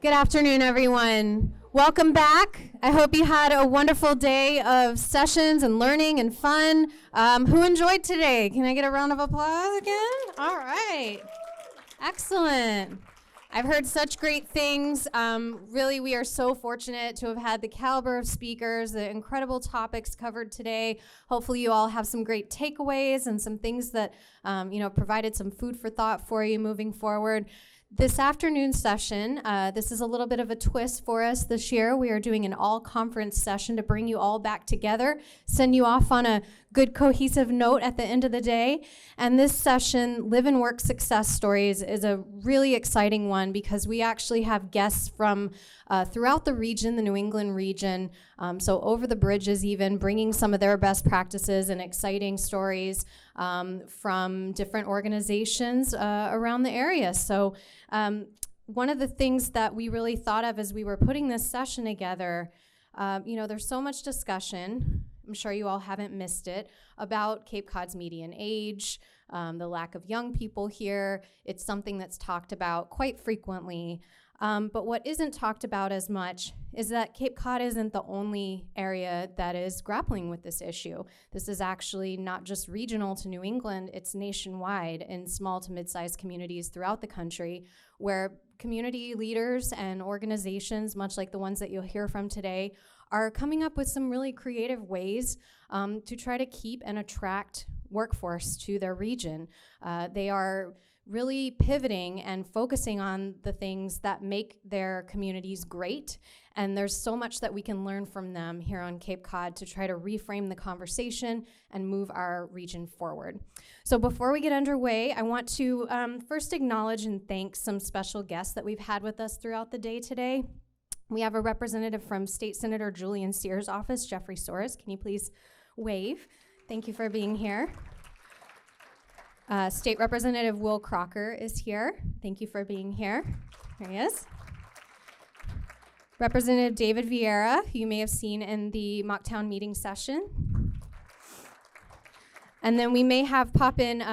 Good afternoon, everyone. Welcome back. I hope you had a wonderful day of sessions and learning and fun. Who enjoyed today? Can I get a round of applause again? All right. Excellent. I've heard such great things. Really, we are so fortunate to have had the caliber of speakers, the incredible topics covered today. Hopefully you all have some great takeaways and some things that provided some food for thought for you moving forward. This afternoon session, this is a little bit of a twist for us this year. We are doing an all-conference session to bring you all back together, send you off on a good cohesive note at the end of the day. And this session, Live and Work Success Stories, is a really exciting one because we actually have guests from throughout the region, the New England region, so over the bridges even, bringing some of their best practices and exciting stories from different organizations around the area. So one of the things that we really thought of as we were putting this session together, there's so much discussion, I'm sure you all haven't missed it, about Cape Cod's median age, the lack of young people here. It's something that's talked about quite frequently. But what isn't talked about as much is that Cape Cod isn't the only area that is grappling with this issue. This is actually not just regional to New England, it's nationwide in small to mid-sized communities throughout the country where community leaders and organizations, much like the ones that you'll hear from today, are coming up with some really creative ways to try to keep and attract workforce to their region. They are really pivoting and focusing on the things that make their communities great. And there's so much that we can learn from them here on Cape Cod to try to reframe the conversation and move our region forward. So before we get underway, I want to first acknowledge and thank some special guests that we've had with us throughout the day today. We have a representative from State Senator Julian Sears' office, Jeffrey Soares. Can you please wave? Thank you for being here. State Representative Will Crocker is here. Thank you for being here. There he is. Representative David Vieira, who you may have seen in the Mocktown meeting session. And then we may have pop in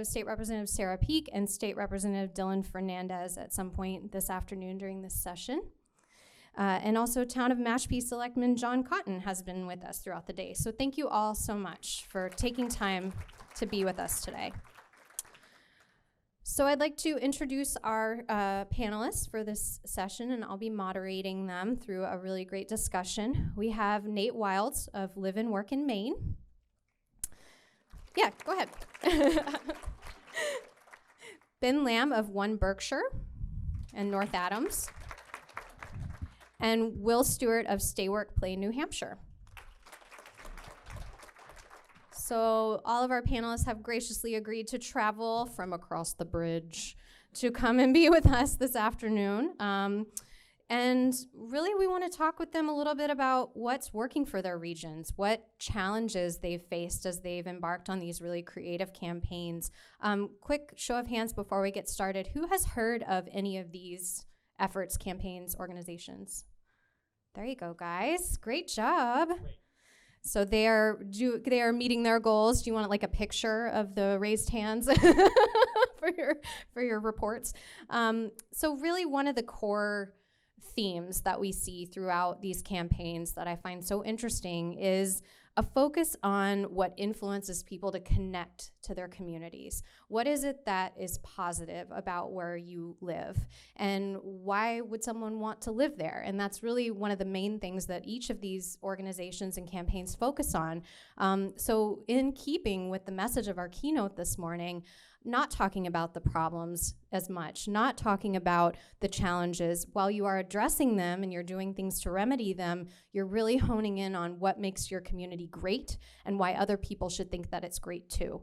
State Representative Sarah Peak and State Representative Dylan Fernandez at some point this afternoon during this session. And also Town of Mashpee Selectman John Cotton has been with us throughout the day. So thank you all so much for taking time to be with us today. So I'd like to introduce our panelists for this session, and I'll be moderating them through a really great discussion. We have Nate Wilds of Live and Work in Maine. Yeah, go ahead. Ben Lamb of One Berkshire and North Adams. And Will Stewart of Stay Work Play New Hampshire. So all of our panelists have graciously agreed to travel from across the bridge to come and be with us this afternoon. And really we want to talk with them a little bit about what's working for their regions, what challenges they've faced as they've embarked on these really creative campaigns. Quick show of hands before we get started. Who has heard of any of these efforts, campaigns, organizations? There you go, guys. Great job. Great. So they are meeting their goals. Do you want like a picture of the raised hands for your reports? So really one of the core themes that we see throughout these campaigns that I find so interesting is a focus on what influences people to connect to their communities. What is it that is positive about where you live? And why would someone want to live there? And that's really one of the main things that each of these organizations and campaigns focus on. So in keeping with the message of our keynote this morning, not talking about the problems as much, not talking about the challenges. While you are addressing them and you're doing things to remedy them, you're really honing in on what makes your community great and why other people should think that it's great too.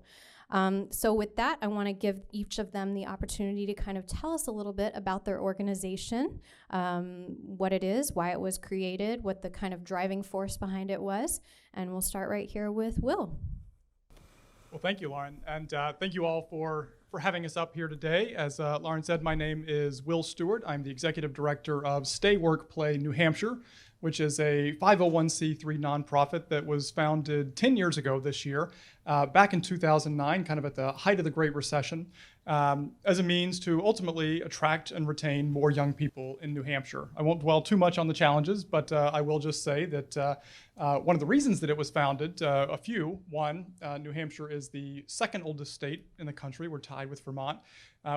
So with that, I want to give each of them the opportunity to kind of tell us a little bit about their organization, what it is, why it was created, what the kind of driving force behind it was. And we'll start right here with Will. Well, thank you, Lauren, and thank you all for having us up here today. As Lauren said, my name is Will Stewart. I'm the Executive Director of Stay Work Play New Hampshire, which is a 501c3 nonprofit that was founded 10 years ago this year, back in 2009, kind of at the height of the Great Recession. as a means to ultimately attract and retain more young people in New Hampshire. I won't dwell too much on the challenges, but I will just say that one of the reasons that it was founded, New Hampshire is the second oldest state in the country. We're tied with Vermont.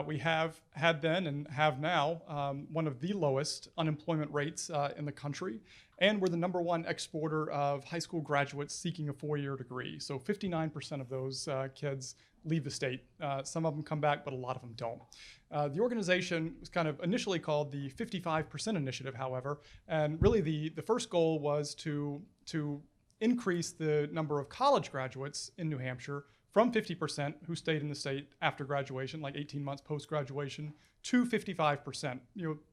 We have had then and have now one of the lowest unemployment rates in the country. And we're the #1 exporter of high school graduates seeking a 4-year degree. So 59% of those kids leave the state. Some of them come back, but a lot of them don't. The organization was kind of initially called the 55% Initiative, however, and really the first goal was to increase the number of college graduates in New Hampshire from 50% who stayed in the state after graduation, like 18 months post-graduation, to 55%.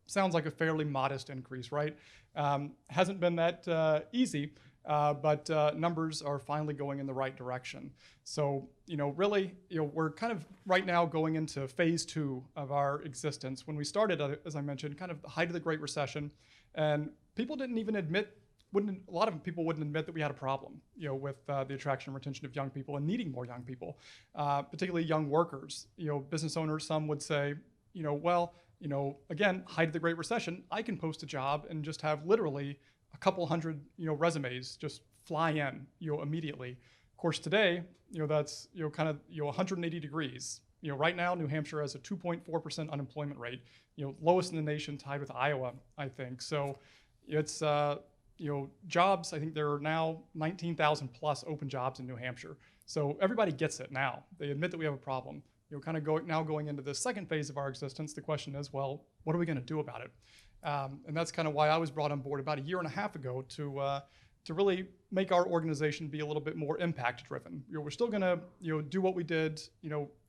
Sounds like a fairly modest increase, right? Hasn't been that easy. But numbers are finally going in the right direction. So, we're kind of right now going into phase 2 of our existence. When we started, as I mentioned, kind of the height of the Great Recession, and people didn't even a lot of people wouldn't admit that we had a problem, with the attraction and retention of young people and needing more young people, particularly young workers. Business owners, some would say, again, height of the Great Recession, I can post a job and just have literally a couple hundred, resumes just fly in, immediately. Of course, today, that's, kind of, 180 degrees. Right now, New Hampshire has a 2.4% unemployment rate, lowest in the nation, tied with Iowa, I think. So it's, jobs, I think there are now 19,000 plus open jobs in New Hampshire. So everybody gets it now. They admit that we have a problem. Kind of going into the second phase of our existence, the question is, well, what are we going to do about it? And that's kind of why I was brought on board about a year and a half ago to really make our organization be a little bit more impact driven. We're still going to do what we did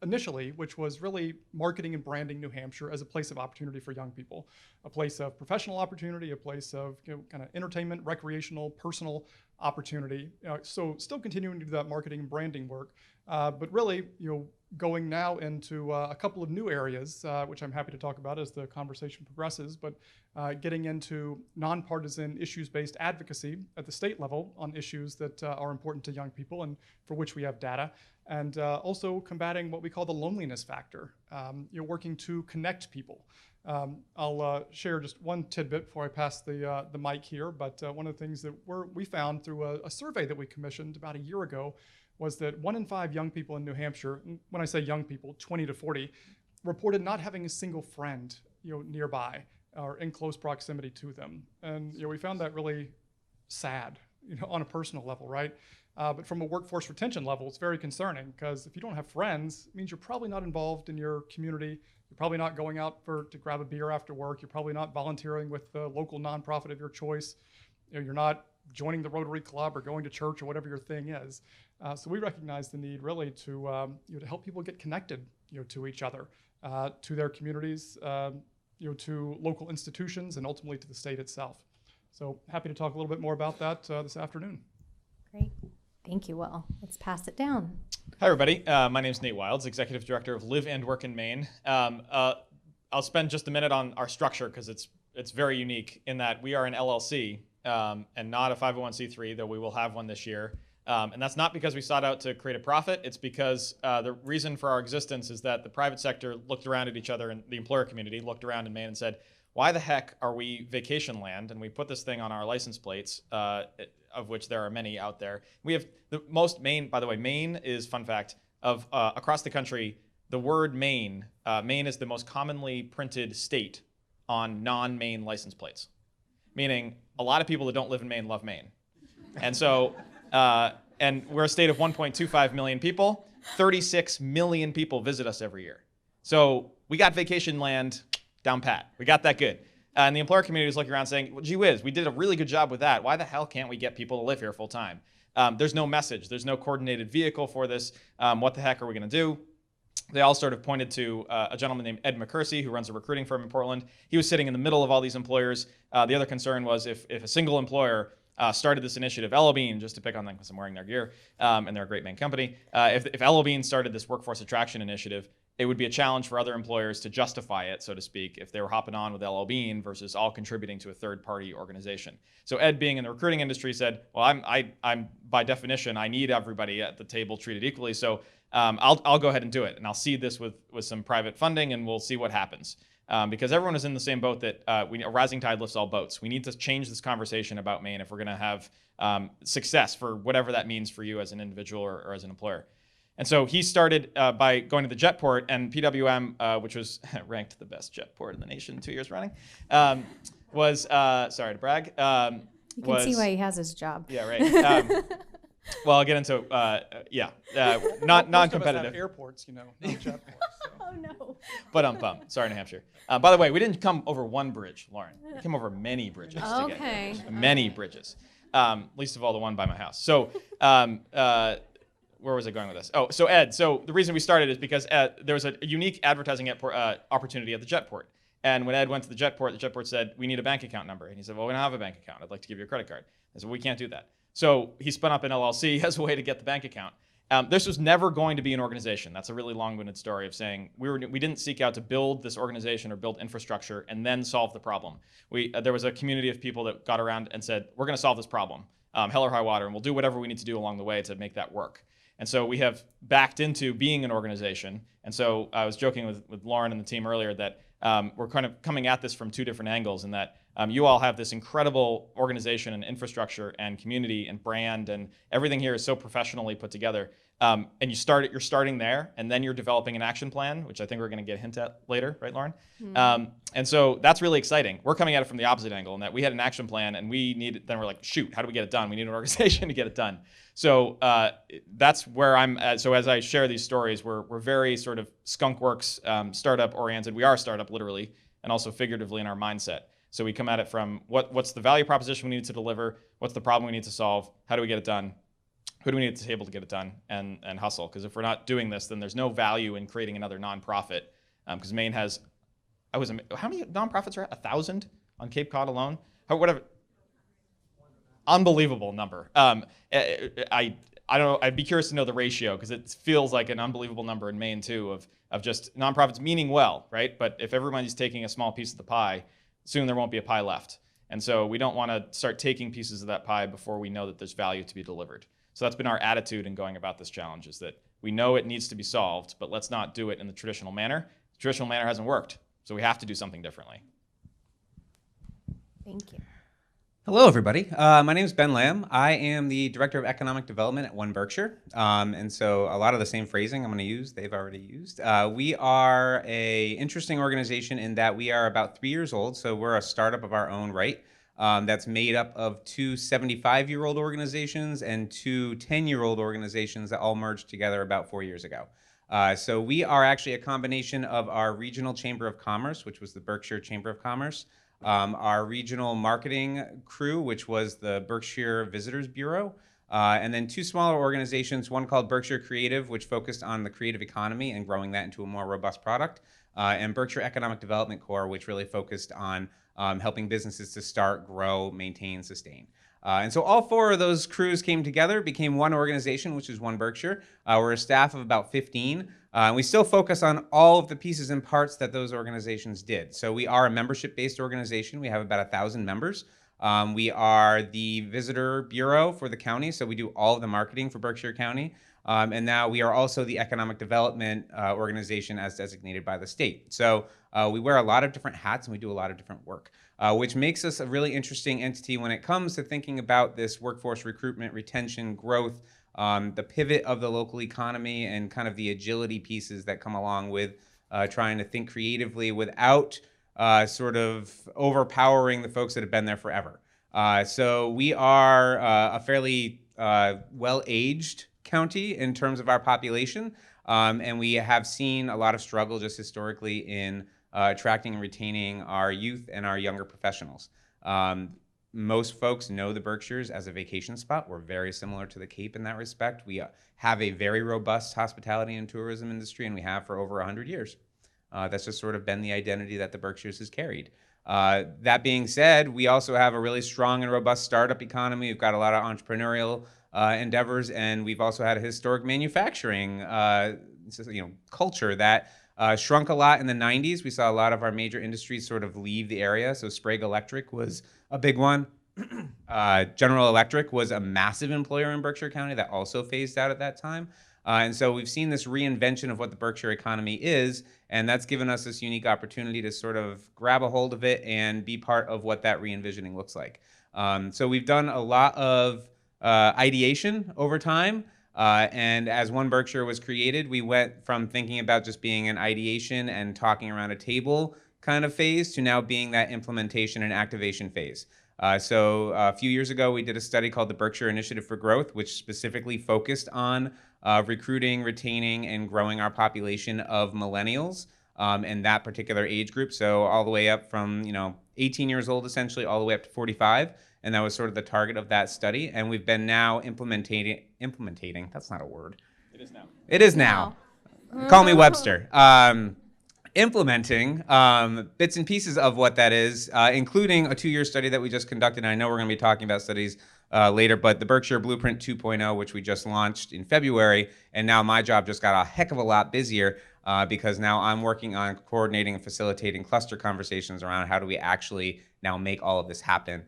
initially, which was really marketing and branding New Hampshire as a place of opportunity for young people, a place of professional opportunity, a place of kind of entertainment, recreational, personal opportunity. So still continuing to do that marketing and branding work, but really going now into a couple of new areas, which I'm happy to talk about as the conversation progresses, but getting into nonpartisan issues-based advocacy at the state level on issues that are important to young people and for which we have data, and also combating what we call the loneliness factor, working to connect people. I'll share just one tidbit before I pass the mic here, but one of the things that we found through a survey that we commissioned about a year ago was that 1 in 5 young people in New Hampshire, when I say young people, 20 to 40, reported not having a single friend, nearby or in close proximity to them. And we found that really sad, on a personal level, right? But from a workforce retention level, it's very concerning because if you don't have friends, it means you're probably not involved in your community. You're probably not going out to grab a beer after work. You're probably not volunteering with the local nonprofit of your choice. You're not joining the Rotary Club or going to church or whatever your thing is. So we recognize the need really to help people get connected, to each other, to their communities, to local institutions, and ultimately to the state itself. So happy to talk a little bit more about that this afternoon. Great. Thank you, Will. Let's pass it down. Hi, everybody. My name is Nate Wilds, Executive Director of Live and Work in Maine. I'll spend just a minute on our structure because it's very unique in that we are an LLC and not a 501c3, though we will have one this year. And that's not because we sought out to create a profit. It's because the reason for our existence is that the private sector looked around at each other and the employer community looked around in Maine and said, why the heck are we vacation land? And we put this thing on our license plates, of which there are many out there. We have the most Maine, by the way, Maine is, fun fact, of across the country, the word Maine is the most commonly printed state on non-Maine license plates, meaning a lot of people that don't live in Maine love Maine. And so, and we're a state of 1.25 million people. 36 million people visit us every year. So we got vacation land down pat. We got that good. And the employer community is looking around saying, well, gee whiz, we did a really good job with that. Why the hell can't we get people to live here full time? There's no message. There's no coordinated vehicle for this. What the heck are we going to do? They all sort of pointed to a gentleman named Ed McCursey, who runs a recruiting firm in Portland. He was sitting in the middle of all these employers. The other concern was if a single employer started this initiative, LL Bean, just to pick on them because I'm wearing their gear, and they're a great Maine company. If LL Bean started this workforce attraction initiative, it would be a challenge for other employers to justify it, so to speak, if they were hopping on with LL Bean versus all contributing to a third-party organization. So Ed, being in the recruiting industry, said, well, I'm by definition, I need everybody at the table treated equally, so I'll go ahead and do it, and I'll seed this with some private funding, and we'll see what happens. Because everyone is in the same boat that a rising tide lifts all boats. We need to change this conversation about Maine if we're going to have success for whatever that means for you as an individual or as an employer. And so he started by going to the Jetport, and PWM, which was ranked the best Jetport in the nation 2 years running, was, sorry to brag. You can see why he has his job. Yeah, right. Well, I'll get into, not non-competitive. Most of us have airports, not Jetports. So. Oh, no. But sorry, New Hampshire. By the way, we didn't come over one bridge, Lauren. We came over many bridges to get here. Many bridges. Least of all the one by my house. So where was I going with this? Oh, so Ed, so the reason we started is because there was a unique advertising opportunity at the Jetport. And when Ed went to the Jetport said, we need a bank account number. And he said, well, we don't have a bank account. I'd like to give you a credit card. I said, well, we can't do that. So he spun up an LLC as a way to get the bank account. This was never going to be an organization. That's a really long-winded story of saying we didn't seek out to build this organization or build infrastructure and then solve the problem. There was a community of people that got around and said, we're going to solve this problem, hell or high water, and we'll do whatever we need to do along the way to make that work. And so we have backed into being an organization. And so I was joking with Lauren and the team earlier that we're kind of coming at this from two different angles, in that you all have this incredible organization and infrastructure and community and brand, and everything here is so professionally put together. And you're starting there, and then you're developing an action plan, which I think we're going to get a hint at later, right, Lauren? Mm-hmm. And so that's really exciting. We're coming at it from the opposite angle, in that we had an action plan, and then we're like, shoot, how do we get it done? We need an organization to get it done. So that's where I'm at. So as I share these stories, we're very sort of skunkworks, startup oriented. We are a startup literally, and also figuratively in our mindset. So we come at it from what's the value proposition we need to deliver, what's the problem we need to solve, how do we get it done, who do we need at the table to get it done, and hustle. Because if we're not doing this, then there's no value in creating another nonprofit. Because Maine has, how many nonprofits are at? 1,000 on Cape Cod alone? Whatever. Unbelievable number. I don't know. I'd be curious to know the ratio, because it feels like an unbelievable number in Maine too of just nonprofits meaning well, right? But if everybody's taking a small piece of the pie, soon there won't be a pie left. And so we don't want to start taking pieces of that pie before we know that there's value to be delivered. So that's been our attitude in going about this challenge, is that we know it needs to be solved, but let's not do it in the traditional manner. The traditional manner hasn't worked, so we have to do something differently. Thank you. Hello, everybody. My name is Ben Lamb. I am the Director of Economic Development at One Berkshire. And so a lot of the same phrasing I'm going to use, they've already used. We are an interesting organization in that we are about 3 years old, so we're a startup of our own right. That's made up of two 75-year-old organizations and two 10-year-old organizations that all merged together about 4 years ago. So we are actually a combination of our regional chamber of commerce, which was the Berkshire Chamber of Commerce, our regional marketing crew, which was the Berkshire Visitors Bureau, and then two smaller organizations, one called Berkshire Creative, which focused on the creative economy and growing that into a more robust product, and Berkshire Economic Development Corps, which really focused on helping businesses to start, grow, maintain, sustain. And so all four of those crews came together, became one organization, which is One Berkshire. We're a staff of about 15. And we still focus on all of the pieces and parts that those organizations did. So we are a membership-based organization. We have about 1,000 members. We are the visitor bureau for the county, so we do all of the marketing for Berkshire County. And now we are also the economic development organization as designated by the state. So we wear a lot of different hats and we do a lot of different work, which makes us a really interesting entity when it comes to thinking about this workforce recruitment, retention, growth, the pivot of the local economy, and kind of the agility pieces that come along with trying to think creatively without sort of overpowering the folks that have been there forever. So we are a fairly well-aged county in terms of our population, and we have seen a lot of struggle just historically in attracting and retaining our youth and our younger professionals. Most folks know the Berkshires as a vacation spot. We're very similar to the Cape in that respect. We have a very robust hospitality and tourism industry, and we have for over 100 years. That's just sort of been the identity that the Berkshires has carried. That being said, we also have a really strong and robust startup economy. We've got a lot of entrepreneurial endeavors, and we've also had a historic manufacturing culture that Shrunk a lot in the 90s. We saw a lot of our major industries sort of leave the area. So Sprague Electric was a big one. General Electric was a massive employer in Berkshire County that also phased out at that time. And so we've seen this reinvention of what the Berkshire economy is, and that's given us this unique opportunity to sort of grab a hold of it and be part of what that re-envisioning looks like. So we've done a lot of ideation over time. And as One Berkshire was created, we went from thinking about just being an ideation and talking around a table kind of phase to now being that implementation and activation phase. So a few years ago, we did a study called the Berkshire Initiative for Growth, which specifically focused on recruiting, retaining, and growing our population of millennials in that particular age group. So all the way up from 18 years old, essentially, all the way up to 45. And that was sort of the target of that study. And we've been now implementing, that's not a word. It is now. It is now. Call me Webster. Implementing bits and pieces of what that is, including a 2-year study that we just conducted. And I know we're going to be talking about studies later, but the Berkshire Blueprint 2.0, which we just launched in February. And now my job just got a heck of a lot busier because now I'm working on coordinating and facilitating cluster conversations around how do we actually now make all of this happen.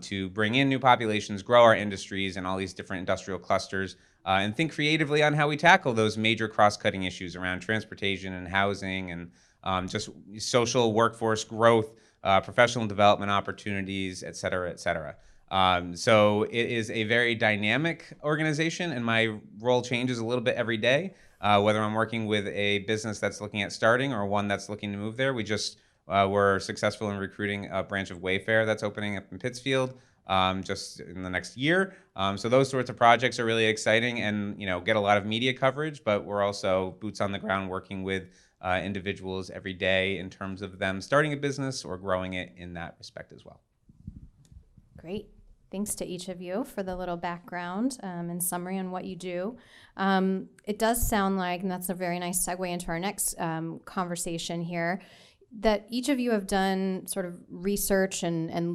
To bring in new populations, grow our industries and all these different industrial clusters, and think creatively on how we tackle those major cross-cutting issues around transportation and housing and just social workforce growth, professional development opportunities, et cetera, et cetera. So it is a very dynamic organization, and my role changes a little bit every day, whether I'm working with a business that's looking at starting or one that's looking to move there. We just we're successful in recruiting a branch of Wayfair that's opening up in Pittsfield just in the next year. So those sorts of projects are really exciting and get a lot of media coverage, but we're also boots on the ground working with individuals every day in terms of them starting a business or growing it in that respect as well. Great. Thanks to each of you for the little background and summary on what you do. It does sound like, and that's a very nice segue into our next conversation here, that each of you have done sort of research and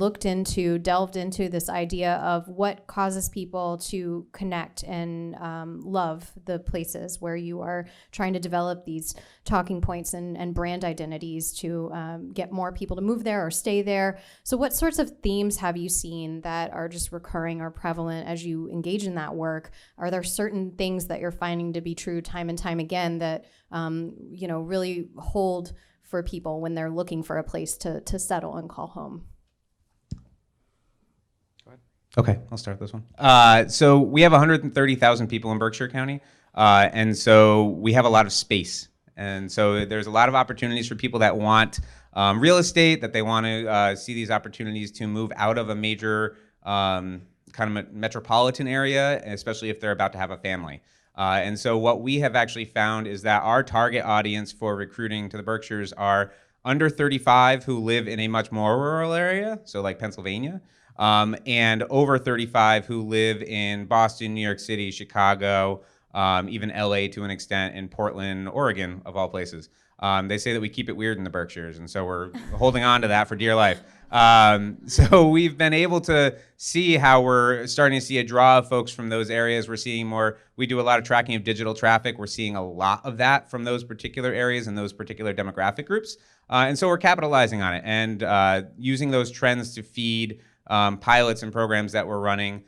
delved into this idea of what causes people to connect and love the places where you are trying to develop these talking points and brand identities to get more people to move there or stay there. So what sorts of themes have you seen that are just recurring or prevalent as you engage in that work? Are there certain things that you're finding to be true time and time again that really hold for people when they're looking for a place to settle and call home? Go ahead. Okay, I'll start this one. So we have 130,000 people in Berkshire County, and so we have a lot of space. And so there's a lot of opportunities for people that want real estate, that they want to see these opportunities to move out of a major kind of metropolitan area, especially if they're about to have a family. And so what we have actually found is that our target audience for recruiting to the Berkshires are under 35 who live in a much more rural area, so like Pennsylvania, and over 35 who live in Boston, New York City, Chicago, even LA to an extent, and Portland, Oregon, of all places. They say that we keep it weird in the Berkshires, and so we're holding on to that for dear life. So we've been able to see how we're starting to see a draw of folks from those areas. We're seeing more, we do a lot of tracking of digital traffic. We're seeing a lot of that from those particular areas and those particular demographic groups. And so we're capitalizing on it and using those trends to feed pilots and programs that we're running.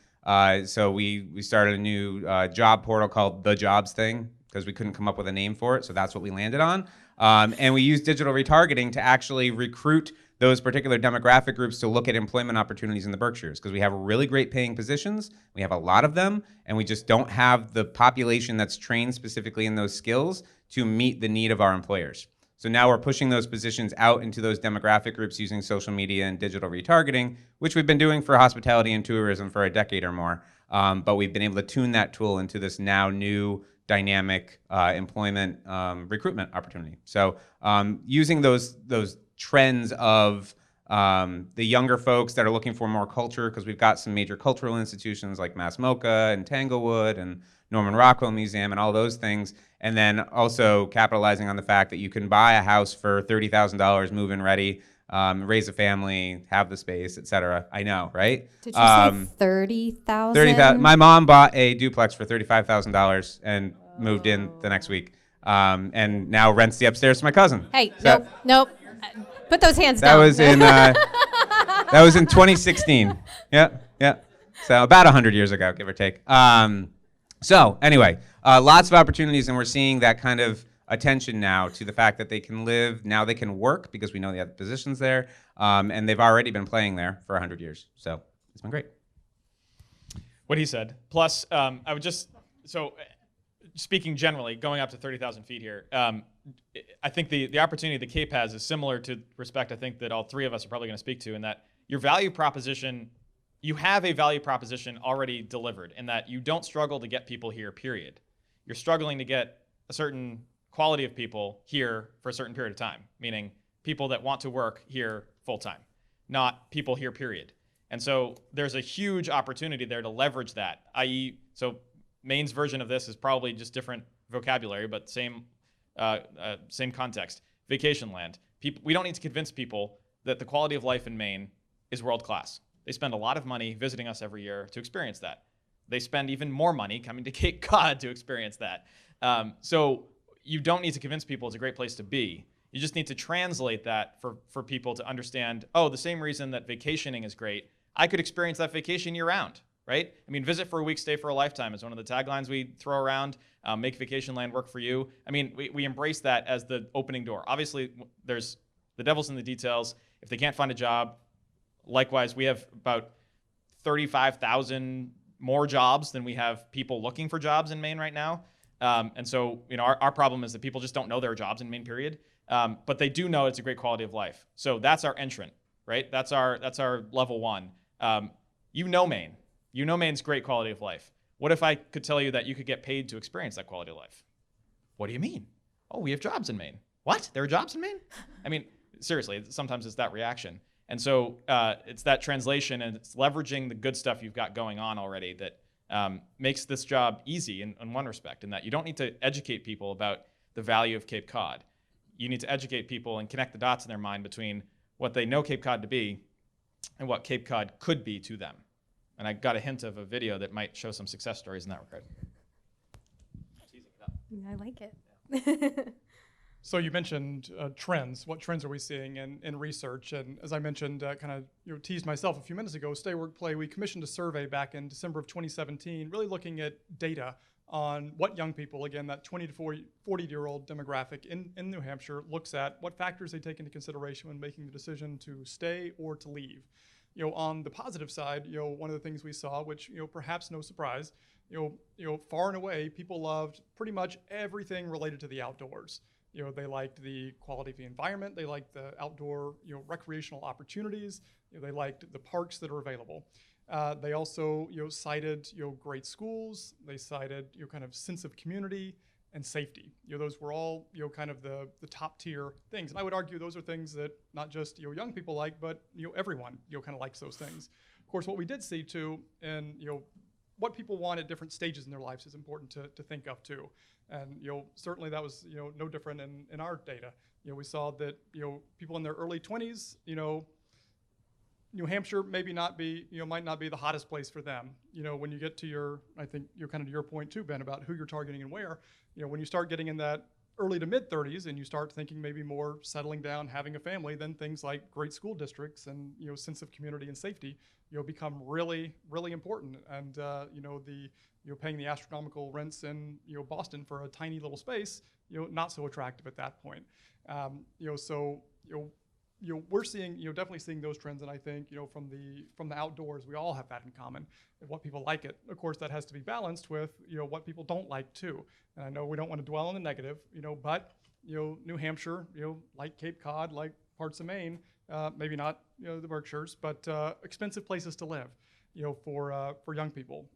So we started a new job portal called The Jobs Thing because we couldn't come up with a name for it. So that's what we landed on. And we use digital retargeting to actually recruit those particular demographic groups to look at employment opportunities in the Berkshires because we have really great paying positions. We have a lot of them, and we just don't have the population that's trained specifically in those skills to meet the need of our employers. So now we're pushing those positions out into those demographic groups using social media and digital retargeting, which we've been doing for hospitality and tourism for a decade or more. But we've been able to tune that tool into this now new dynamic employment recruitment opportunity. So using those trends of the younger folks that are looking for more culture, because we've got some major cultural institutions like Mass MoCA and Tanglewood and Norman Rockwell Museum and all those things, and then also capitalizing on the fact that you can buy a house for $30,000, move-in ready, raise a family, have the space, et cetera. I know, right? Did you say 30,000? 30,000. My mom bought a duplex for $35,000 and moved in the next week. and now rents the upstairs to my cousin. Hey, So nope. Put those hands that down. was in 2016. Yeah. So about 100 years ago, give or take. So anyway, lots of opportunities, and we're seeing that kind of attention now to the fact that they can live, now they can work because we know they have positions there, and they've already been playing there for 100 years. So it's been great. What he said. Plus, I would just, speaking generally, going up to 30,000 feet here, I think the opportunity the Cape has is similar to respect, I think, that all three of us are probably going to speak to, in that your value proposition, you have a value proposition already delivered, in that you don't struggle to get people here, period. You're struggling to get a certain quality of people here for a certain period of time, meaning people that want to work here full time, not people here, period. And so there's a huge opportunity there to leverage that, i.e., so Maine's version of this is probably just different vocabulary, but same context. Vacation land. We don't need to convince people that the quality of life in Maine is world class. They spend a lot of money visiting us every year to experience that. They spend even more money coming to Cape Cod to experience that. So you don't need to convince people it's a great place to be. You just need to translate that for people to understand, oh, the same reason that vacationing is great, I could experience that vacation year round, right? I mean, visit for a week, stay for a lifetime is one of the taglines we throw around. Make vacation land work for you. I mean, we embrace that as the opening door. Obviously, there's the devil's in the details. If they can't find a job, likewise, we have about 35,000 more jobs than we have people looking for jobs in Maine right now. And so, our problem is that people just don't know there are jobs in Maine, period. But they do know it's a great quality of life. So that's our entrant, right? That's our level one. You know Maine. You know Maine's great quality of life. What if I could tell you that you could get paid to experience that quality of life? What do you mean? Oh, we have jobs in Maine. What? There are jobs in Maine? I mean, seriously, sometimes it's that reaction. And so it's that translation, and it's leveraging the good stuff you've got going on already that makes this job easy in one respect, in that you don't need to educate people about the value of Cape Cod. You need to educate people and connect the dots in their mind between what they know Cape Cod to be and what Cape Cod could be to them. And I got a hint of a video that might show some success stories in that regard. I like it. So you mentioned trends. What trends are we seeing in research? And as I mentioned, kind of teased myself a few minutes ago, Stay, Work, Play, we commissioned a survey back in December of 2017, really looking at data on what young people, again, that 20 to 40-year-old demographic in New Hampshire looks at, what factors they take into consideration when making the decision to stay or to leave. On the positive side, one of the things we saw, which, perhaps no surprise, far and away, people loved pretty much everything related to the outdoors. They liked the quality of the environment. They liked the outdoor, recreational opportunities. They liked the parks that are available. They also, cited, great schools. They cited, kind of sense of community and safety. Those were all, kind of the top tier things. And I would argue those are things that not just, young people like, but, everyone, kind of likes those things. Of course, what we did see too, and, what people want at different stages in their lives is important to think of too. And, certainly that was, no different in our data. We saw that, people in their early 20s, New Hampshire maybe not be, might not be the hottest place for them. When you get to I think kind of to your point too, Ben, about who you're targeting and where, when you start getting in that early to mid 30s and you start thinking maybe more settling down, having a family, then things like great school districts and, sense of community and safety, become really, really important. And, paying the astronomical rents in, Boston for a tiny little space, not so attractive at that point. We're seeing, definitely seeing those trends, and I think, from the outdoors, we all have that in common, and what people like it. Of course, that has to be balanced with, what people don't like too. And I know we don't want to dwell on the negative, but, New Hampshire, like Cape Cod, like parts of Maine, maybe not, the Berkshires, but expensive places to live, for young people.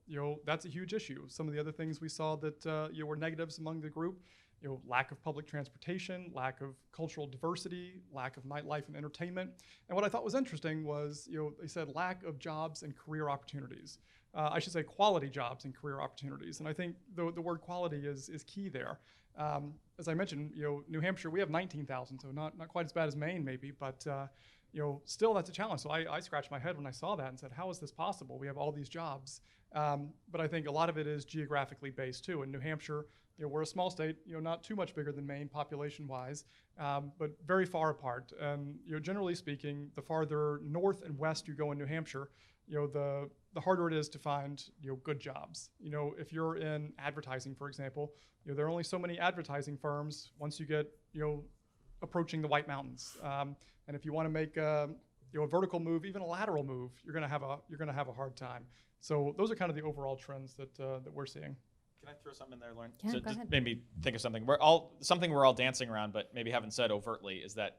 That's a huge issue. Some of the other things we saw that, were negatives among the group, lack of public transportation, lack of cultural diversity, lack of nightlife and entertainment. And what I thought was interesting was, they said lack of jobs and career opportunities. I should say quality jobs and career opportunities. And I think the word quality is key there. As I mentioned, New Hampshire, we have 19,000, so not quite as bad as Maine maybe, but still that's a challenge. So I scratched my head when I saw that and said, how is this possible? We have all these jobs. But I think a lot of it is geographically based too. In New Hampshire, we're a small state, not too much bigger than Maine population-wise, but very far apart. And generally speaking, the farther north and west you go in New Hampshire, the harder it is to find good jobs. If you're in advertising, for example, there are only so many advertising firms once you get approaching the White Mountains. And if you want to make a vertical move, even a lateral move, you're going to have a hard time. So those are kind of the overall trends that we're seeing. Can I throw something in there, Lauren? Yeah, So go just ahead. made me think of something. Something we're all dancing around, but maybe haven't said overtly, is that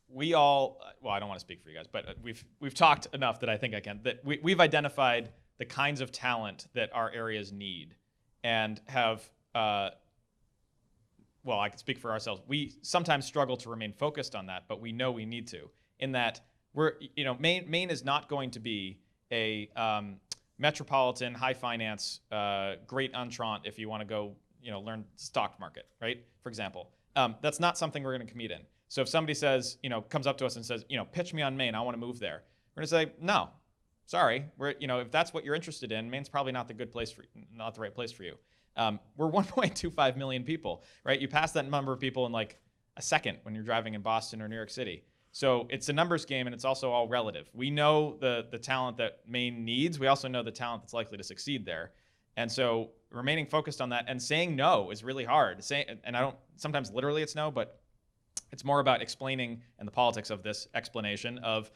we all, well, I don't want to speak for you guys, but we've talked enough that I think I can, that we've identified the kinds of talent that our areas need and have, well, I can speak for ourselves. We sometimes struggle to remain focused on that, but we know we need to, in that Maine is not going to be a metropolitan, high finance, great entrant if you want to go, learn stock market, right? For example, that's not something we're going to compete in. So if somebody says, comes up to us and says, pitch me on Maine, I want to move there, we're going to say, no, sorry. If that's what you're interested in, Maine's probably not the not the right place for you. We're 1.25 million people, right? You pass that number of people in like a second when you're driving in Boston or New York City. So it's a numbers game, and it's also all relative. We know the talent that Maine needs. We also know the talent that's likely to succeed there. And so remaining focused on that and saying no is really hard. And I don't, sometimes literally it's no, but it's more about explaining and the politics of this explanation of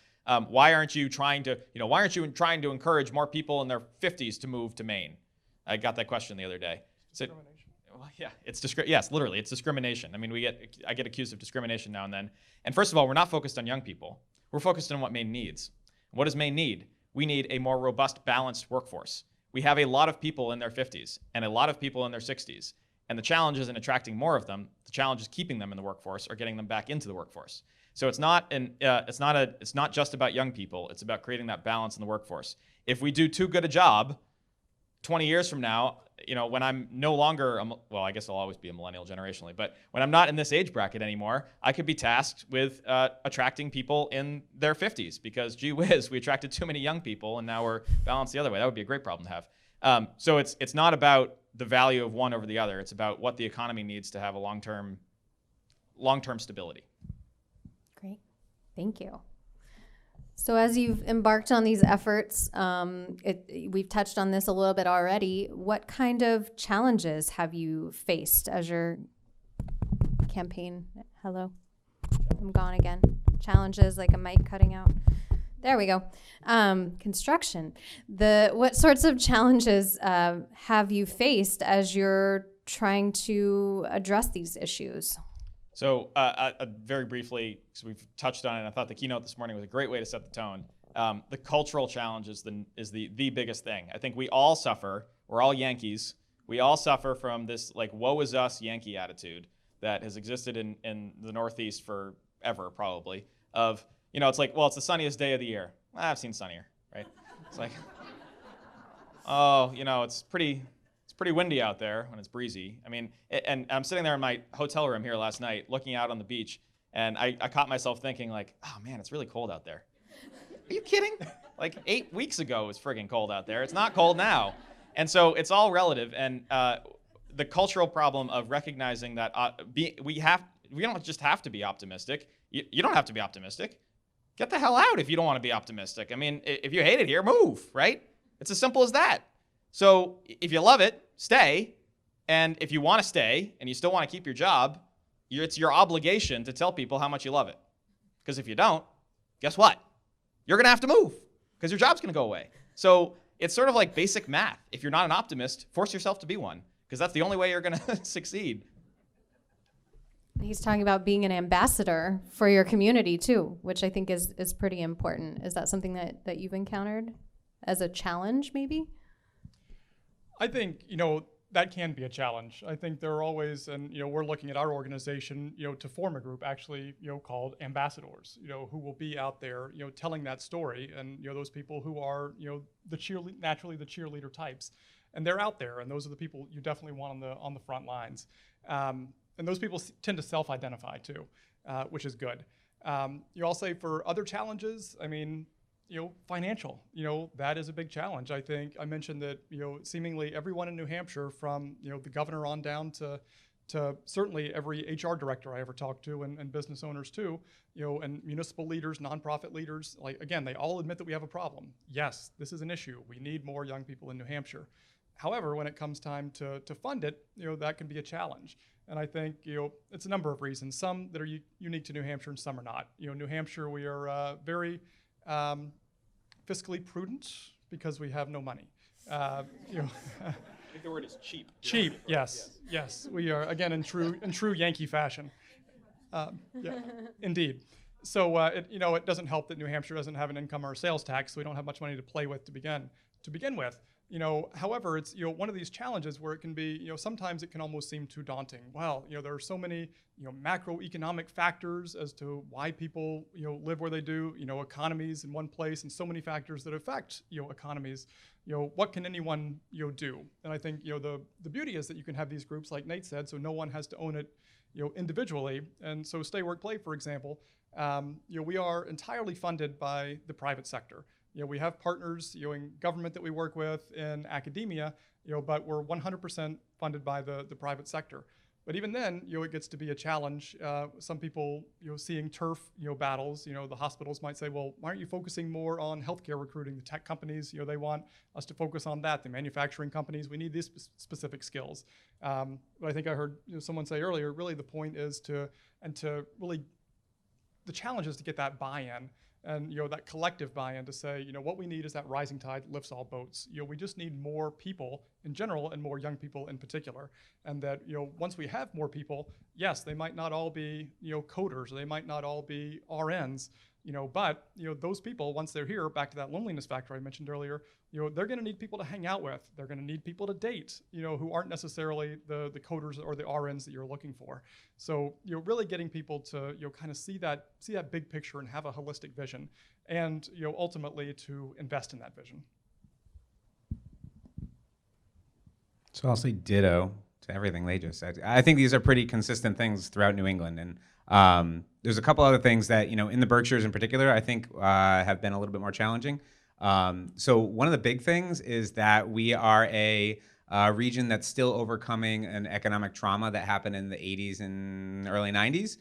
why aren't you trying to encourage more people in their 50s to move to Maine? I got that question the other day. Discrimination. Well, yeah, yes, literally, it's discrimination. I mean, I get accused of discrimination now and then. And first of all, we're not focused on young people. We're focused on what Maine needs. What does Maine need? We need a more robust, balanced workforce. We have a lot of people in their 50s and a lot of people in their 60s. And the challenge isn't attracting more of them. The challenge is keeping them in the workforce or getting them back into the workforce. So it's not just about young people. It's about creating that balance in the workforce. If we do too good a job, 20 years from now, when I'm no longer, well, I guess I'll always be a millennial generationally, but when I'm not in this age bracket anymore, I could be tasked with attracting people in their 50s because, gee whiz, we attracted too many young people and now we're balanced the other way. That would be a great problem to have. So it's not about the value of one over the other. It's about what the economy needs to have a long-term stability. Great. Thank you. So as you've embarked on these efforts, we've touched on this a little bit already. What kind of challenges have you faced as your campaign? Hello? I'm gone again. Challenges, like a mic cutting out. There we go. Construction. What sorts of challenges have you faced as you're trying to address these issues? So very briefly, because we've touched on it, and I thought the keynote this morning was a great way to set the tone. The cultural challenge is the biggest thing. I think we all suffer. We're all Yankees. We all suffer from this like woe is us Yankee attitude that has existed in the Northeast forever, probably. Of it's like, well, it's the sunniest day of the year. I've seen sunnier, right? It's like, oh, it's pretty windy out there when it's breezy. I mean, and I'm sitting there in my hotel room here last night looking out on the beach, and I caught myself thinking like, oh man, it's really cold out there. Are you kidding? Like 8 weeks ago it was friggin' cold out there. It's not cold now. And so it's all relative, and the cultural problem of recognizing that we don't just have to be optimistic. You don't have to be optimistic. Get the hell out if you don't want to be optimistic. I mean, if you hate it here, move, right? It's as simple as that. So if you love it, stay. And if you want to stay and you still want to keep your job, it's your obligation to tell people how much you love it. Because if you don't, guess what? You're going to have to move because your job's going to go away. So it's sort of like basic math. If you're not an optimist, force yourself to be one because that's the only way you're going to succeed. He's talking about being an ambassador for your community too, which I think is pretty important. Is that something that you've encountered as a challenge maybe? I think, that can be a challenge. I think there are always, and, we're looking at our organization, to form a group actually, called ambassadors, who will be out there, telling that story. And, those people who are, naturally the cheerleader types. And they're out there, and those are the people you definitely want on the front lines. And those people tend to self-identify too, which is good. I'll say for other challenges, I mean, financial, that is a big challenge. I think I mentioned that, seemingly everyone in New Hampshire from, the governor on down to certainly every HR director I ever talked to and business owners too, and municipal leaders, nonprofit leaders, again, they all admit that we have a problem. Yes, this is an issue. We need more young people in New Hampshire. However, when it comes time to fund it, that can be a challenge. And I think, it's a number of reasons, some that are unique to New Hampshire and some are not. New Hampshire, we are very fiscally prudent because we have no money. I think the word is cheap. Cheap, yes. We are, again, in true Yankee fashion. Yeah, indeed. So it doesn't help that New Hampshire doesn't have an income or a sales tax, so we don't have much money to play with to begin with. However, it's one of these challenges where it can be, sometimes it can almost seem too daunting. Well, there are so many macroeconomic factors as to why people live where they do, economies in one place, and so many factors that affect economies. What can anyone do? And I think the beauty is that you can have these groups like Nate said, so no one has to own it individually. And so Stay Work Play, for example, we are entirely funded by the private sector. We have partners, in government that we work with, in academia, but we're 100% funded by the private sector. But even then, it gets to be a challenge. Some people, seeing turf, battles, the hospitals might say, well, why aren't you focusing more on healthcare recruiting? The tech companies, they want us to focus on that. The manufacturing companies, we need these specific skills. But I think I heard someone say earlier, really the point is the challenge is to get that buy-in. And that collective buy-in to say, what we need is that rising tide lifts all boats. We just need more people in general and more young people in particular. And that once we have more people, yes, they might not all be coders, or they might not all be RNs, but those people, once they're here, back to that loneliness factor I mentioned earlier, they're going to need people to hang out with. They're going to need people to date, who aren't necessarily the coders or the RNs that you're looking for. So really getting people to kind of see that big picture and have a holistic vision, and ultimately to invest in that vision. So I'll say ditto to everything they just said. I think these are pretty consistent things throughout New England, and there's a couple other things that in the Berkshires in particular, I think have been a little bit more challenging. So one of the big things is that we are a region that's still overcoming an economic trauma that happened in the 80s and early 90s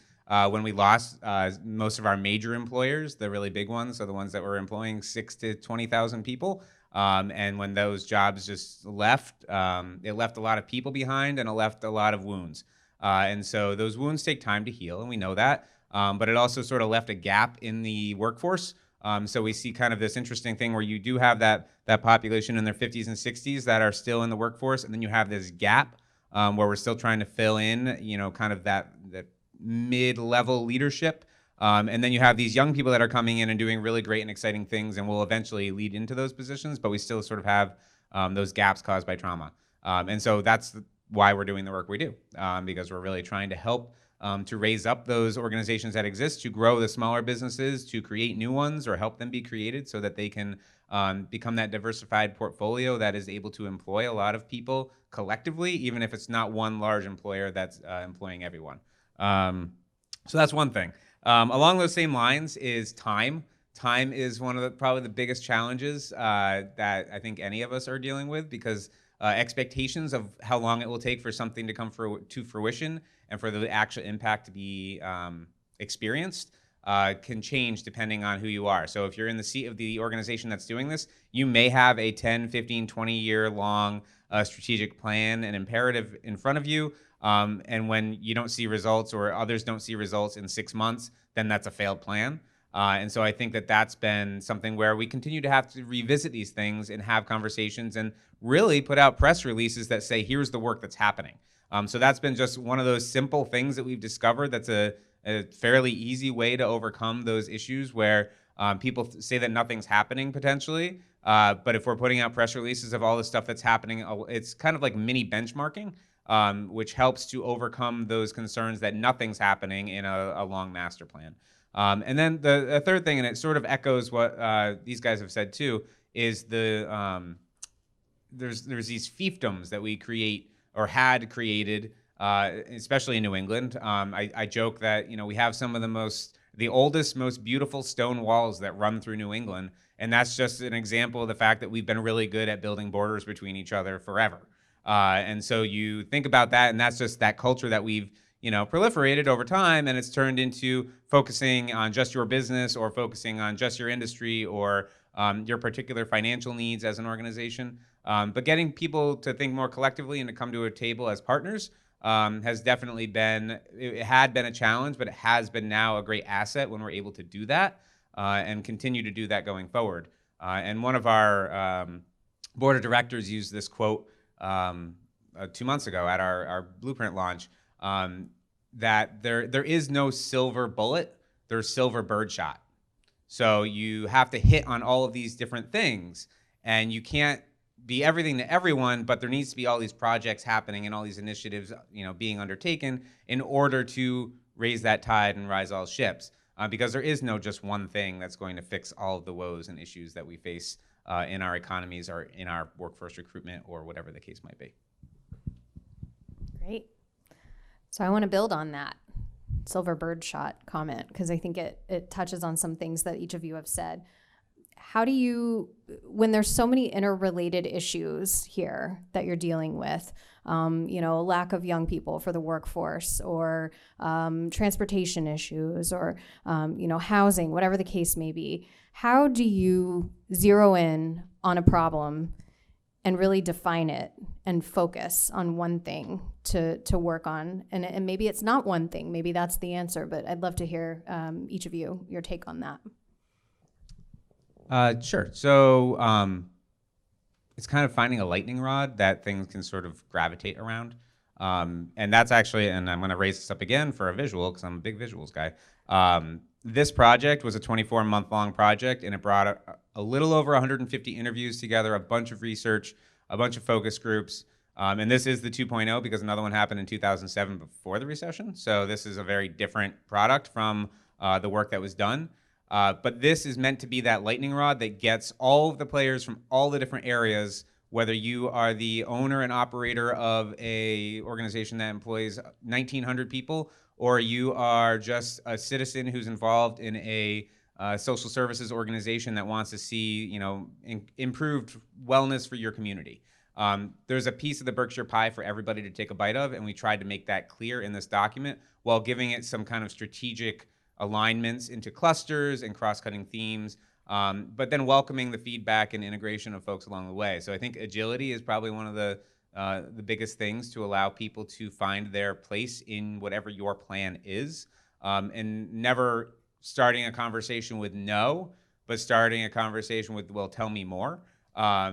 when we lost most of our major employers, the really big ones, so the ones that were employing 6,000 to 20,000 people. And when those jobs just left, it left a lot of people behind, and it left a lot of wounds. And so those wounds take time to heal, and we know that. But it also sort of left a gap in the workforce. So we see kind of this interesting thing where you do have that population in their 50s and 60s that are still in the workforce, and then you have this gap where we're still trying to fill in, kind of that mid-level leadership. And then you have these young people that are coming in and doing really great and exciting things and will eventually lead into those positions, but we still sort of have those gaps caused by trauma. And so that's why we're doing the work we do, because we're really trying to help to raise up those organizations that exist, to grow the smaller businesses, to create new ones or help them be created so that they can become that diversified portfolio that is able to employ a lot of people collectively, even if it's not one large employer that's employing everyone. So that's one thing. Along those same lines is time. Time is one of probably the biggest challenges that I think any of us are dealing with, because expectations of how long it will take for something to come to fruition and for the actual impact to be experienced can change depending on who you are. So if you're in the seat of the organization that's doing this, you may have a 10, 15, 20-year long strategic plan and imperative in front of you. And when you don't see results or others don't see results in 6 months, then that's a failed plan. And so I think that that's been something where we continue to have to revisit these things and have conversations and really put out press releases that say, here's the work that's happening. So that's been just one of those simple things that we've discovered that's a fairly easy way to overcome those issues where people say that nothing's happening potentially. But if we're putting out press releases of all the stuff that's happening, it's kind of like mini benchmarking, which helps to overcome those concerns that nothing's happening in a long master plan. And then the third thing, and it sort of echoes what these guys have said too, is there's these fiefdoms that we create or had created, especially in New England. I joke that we have some of the most the oldest, most beautiful stone walls that run through New England. And that's just an example of the fact that we've been really good at building borders between each other forever. And so you think about that, and that's just that culture that we've proliferated over time, and it's turned into focusing on just your business or focusing on just your industry or your particular financial needs as an organization. But getting people to think more collectively and to come to a table as partners has definitely been, it had been a challenge, but it has been now a great asset when we're able to do that and continue to do that going forward. And one of our board of directors used this quote 2 months ago at our blueprint launch, that there is no silver bullet, there's silver birdshot. So you have to hit on all of these different things, and you can't be everything to everyone, but there needs to be all these projects happening and all these initiatives being undertaken in order to raise that tide and rise all ships, because there is no just one thing that's going to fix all of the woes and issues that we face in our economies or in our workforce recruitment or whatever the case might be. Great. So I want to build on that silver birdshot comment, because I think it touches on some things that each of you have said. How do you, when there's so many interrelated issues here that you're dealing with, lack of young people for the workforce, or transportation issues, or housing, whatever the case may be, how do you zero in on a problem and really define it and focus on one thing to work on? And maybe it's not one thing, maybe that's the answer, but I'd love to hear each of you, your take on that. Sure. So it's kind of finding a lightning rod that things can sort of gravitate around. And that's actually, and I'm going to raise this up again for a visual because I'm a big visuals guy. This project was a 24-month-long project, and it brought a little over 150 interviews together, a bunch of research, a bunch of focus groups. And this is the 2.0 because another one happened in 2007 before the recession. So this is a very different product from the work that was done. But this is meant to be that lightning rod that gets all of the players from all the different areas, whether you are the owner and operator of a organization that employs 1,900 people, or you are just a citizen who's involved in a social services organization that wants to see, improved wellness for your community. There's a piece of the Berkshire pie for everybody to take a bite of, and we tried to make that clear in this document while giving it some kind of strategic alignments into clusters and cross-cutting themes, but then welcoming the feedback and integration of folks along the way. So I think agility is probably one of the biggest things to allow people to find their place in whatever your plan is, and never starting a conversation with no, but starting a conversation with, well, tell me more.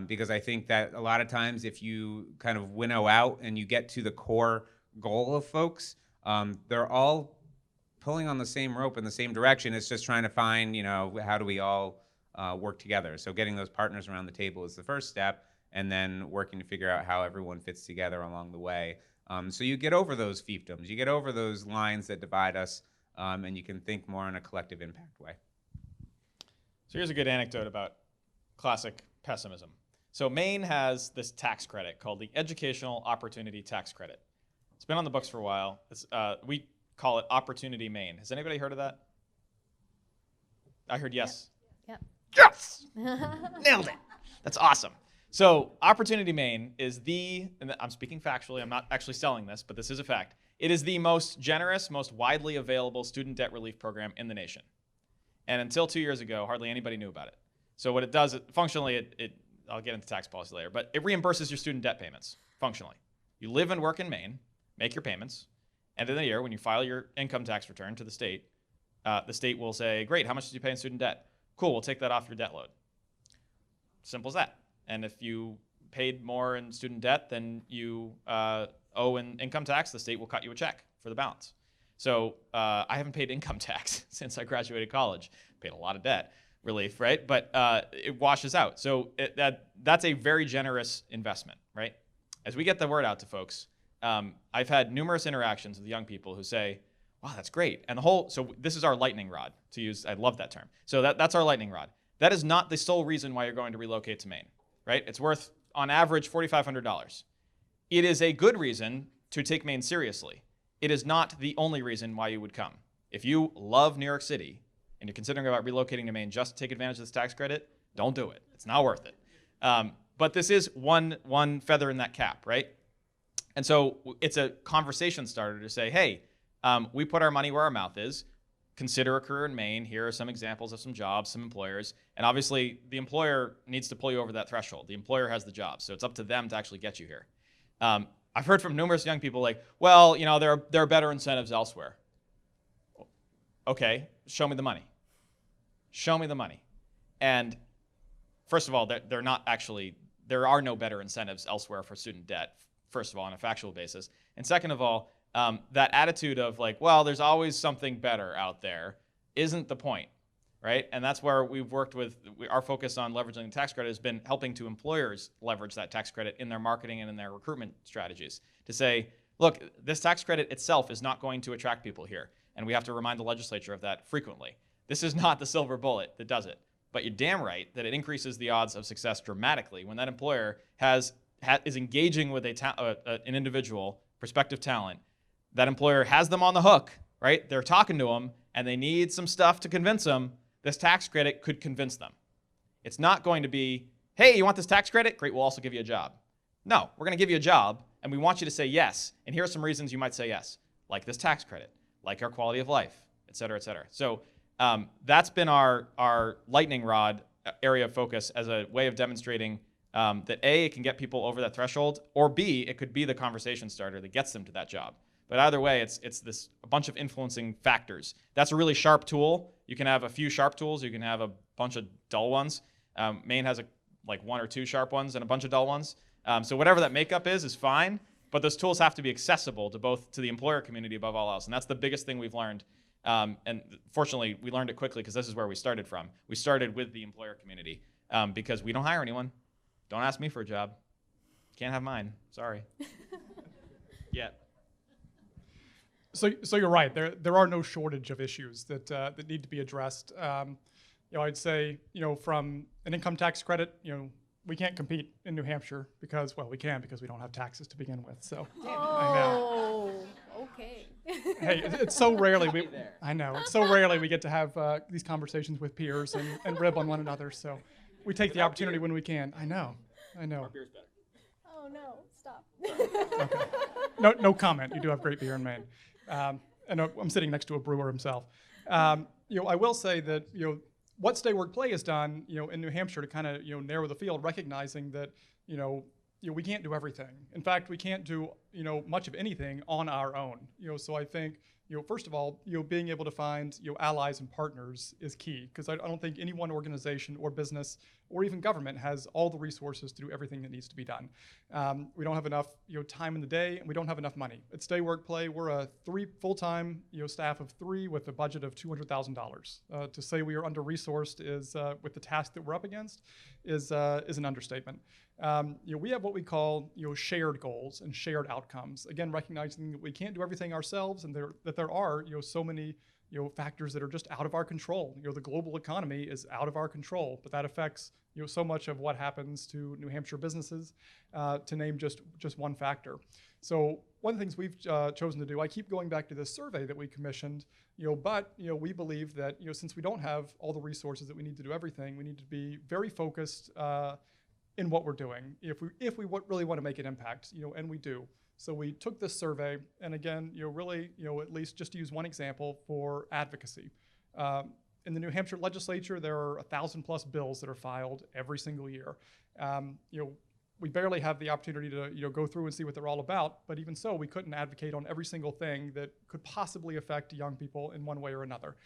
Because I think that a lot of times if you kind of winnow out and you get to the core goal of folks, they're all pulling on the same rope in the same direction. It's just trying to find, how do we all work together? So getting those partners around the table is the first step, and then working to figure out how everyone fits together along the way. So you get over those fiefdoms, you get over those lines that divide us, and you can think more in a collective impact way. So here's a good anecdote about classic pessimism. So Maine has this tax credit called the Educational Opportunity Tax Credit. It's been on the books for a while. We call it Opportunity Maine. Has anybody heard of that? I heard yes. Yep. Yes! Nailed it. That's awesome. So Opportunity Maine is and I'm speaking factually, I'm not actually selling this, but this is a fact. It is the most generous, most widely available student debt relief program in the nation. And until 2 years ago, hardly anybody knew about it. So what it does, functionally, I'll get into tax policy later, but it reimburses your student debt payments, functionally. You live and work in Maine, make your payments. End of the year, when you file your income tax return to the state will say, great, how much did you pay in student debt? Cool, we'll take that off your debt load. Simple as that. And if you paid more in student debt than you owe in income tax, the state will cut you a check for the balance. So I haven't paid income tax since I graduated college. Paid a lot of debt relief, right? But it washes out. So that's a very generous investment, right? As we get the word out to folks, I've had numerous interactions with young people who say, wow, that's great. And so this is our lightning rod, to use, I love that term. So that's our lightning rod. That is not the sole reason why you're going to relocate to Maine, right? It's worth, on average, $4,500. It is a good reason to take Maine seriously. It is not the only reason why you would come. If you love New York City and you're considering about relocating to Maine just to take advantage of this tax credit, don't do it. It's not worth it. But this is one feather in that cap, right? And so it's a conversation starter to say, hey, we put our money where our mouth is. Consider a career in Maine. Here are some examples of some jobs, some employers. And obviously, the employer needs to pull you over that threshold. The employer has the job, so it's up to them to actually get you here. I've heard from numerous young people like, well, there are better incentives elsewhere. Okay, show me the money. Show me the money. And first of all, there are no better incentives elsewhere for student debt, first of all, on a factual basis. And second of all, that attitude of like, well, there's always something better out there isn't the point, right? And that's where we've worked with, our focus on leveraging the tax credit has been helping to employers leverage that tax credit in their marketing and in their recruitment strategies to say, look, this tax credit itself is not going to attract people here. And we have to remind the legislature of that frequently. This is not the silver bullet that does it. But you're damn right that it increases the odds of success dramatically when that employer is engaging with an individual, prospective talent. That employer has them on the hook, right? They're talking to them, and they need some stuff to convince them. This tax credit could convince them. It's not going to be, hey, you want this tax credit? Great, we'll also give you a job. No, we're going to give you a job, and we want you to say yes. And here are some reasons you might say yes, like this tax credit, like our quality of life, et cetera, et cetera. So that's been our lightning rod area of focus as a way of demonstrating that A, it can get people over that threshold, or B, it could be the conversation starter that gets them to that job. But either way, it's a bunch of influencing factors. That's a really sharp tool. You can have a few sharp tools. You can have a bunch of dull ones. Maine has like one or two sharp ones and a bunch of dull ones. So whatever that makeup is fine. But those tools have to be accessible to the employer community above all else. And that's the biggest thing we've learned. And fortunately, we learned it quickly because this is where we started from. We started with the employer community because we don't hire anyone. Don't ask me for a job. Can't have mine. Sorry. Yet. So you're right. There are no shortage of issues that need to be addressed. I'd say from an income tax credit, we can't compete in New Hampshire because we can because we don't have taxes to begin with. So I know. Okay. Hey, it's so rarely it's so rarely we get to have these conversations with peers and rib on one another. So we take the opportunity when we can. I know. Our beer's better. Oh no! Stop. Okay. No comment. You do have great beer in Maine. And I'm sitting next to a brewer himself. I will say that what Stay Work Play has done in New Hampshire to kind of narrow the field, recognizing that we can't do everything. In fact, we can't do much of anything on our own. So I think first of all being able to find allies and partners is key, because I don't think any one organization or business or even government has all the resources to do everything that needs to be done. We don't have enough time in the day, and we don't have enough money. At Stay Work Play, we're a full-time staff of 3 with a budget of $200,000. To say we are under-resourced is with the task that we're up against is an understatement. We have what we call shared goals and shared outcomes. Again, recognizing that we can't do everything ourselves, and that there are so many factors that are just out of our control. The global economy is out of our control, but that affects so much of what happens to New Hampshire businesses, to name just one factor. So one of the things we've chosen to do, I keep going back to this survey that we commissioned, but we believe that since we don't have all the resources that we need to do everything, we need to be very focused in what we're doing if we really want to make an impact, and we do. So we took this survey, and again, really, at least just to use one example for advocacy. In the New Hampshire legislature, there are 1,000+ bills that are filed every single year. We barely have the opportunity to go through and see what they're all about, but even so, we couldn't advocate on every single thing that could possibly affect young people in one way or another.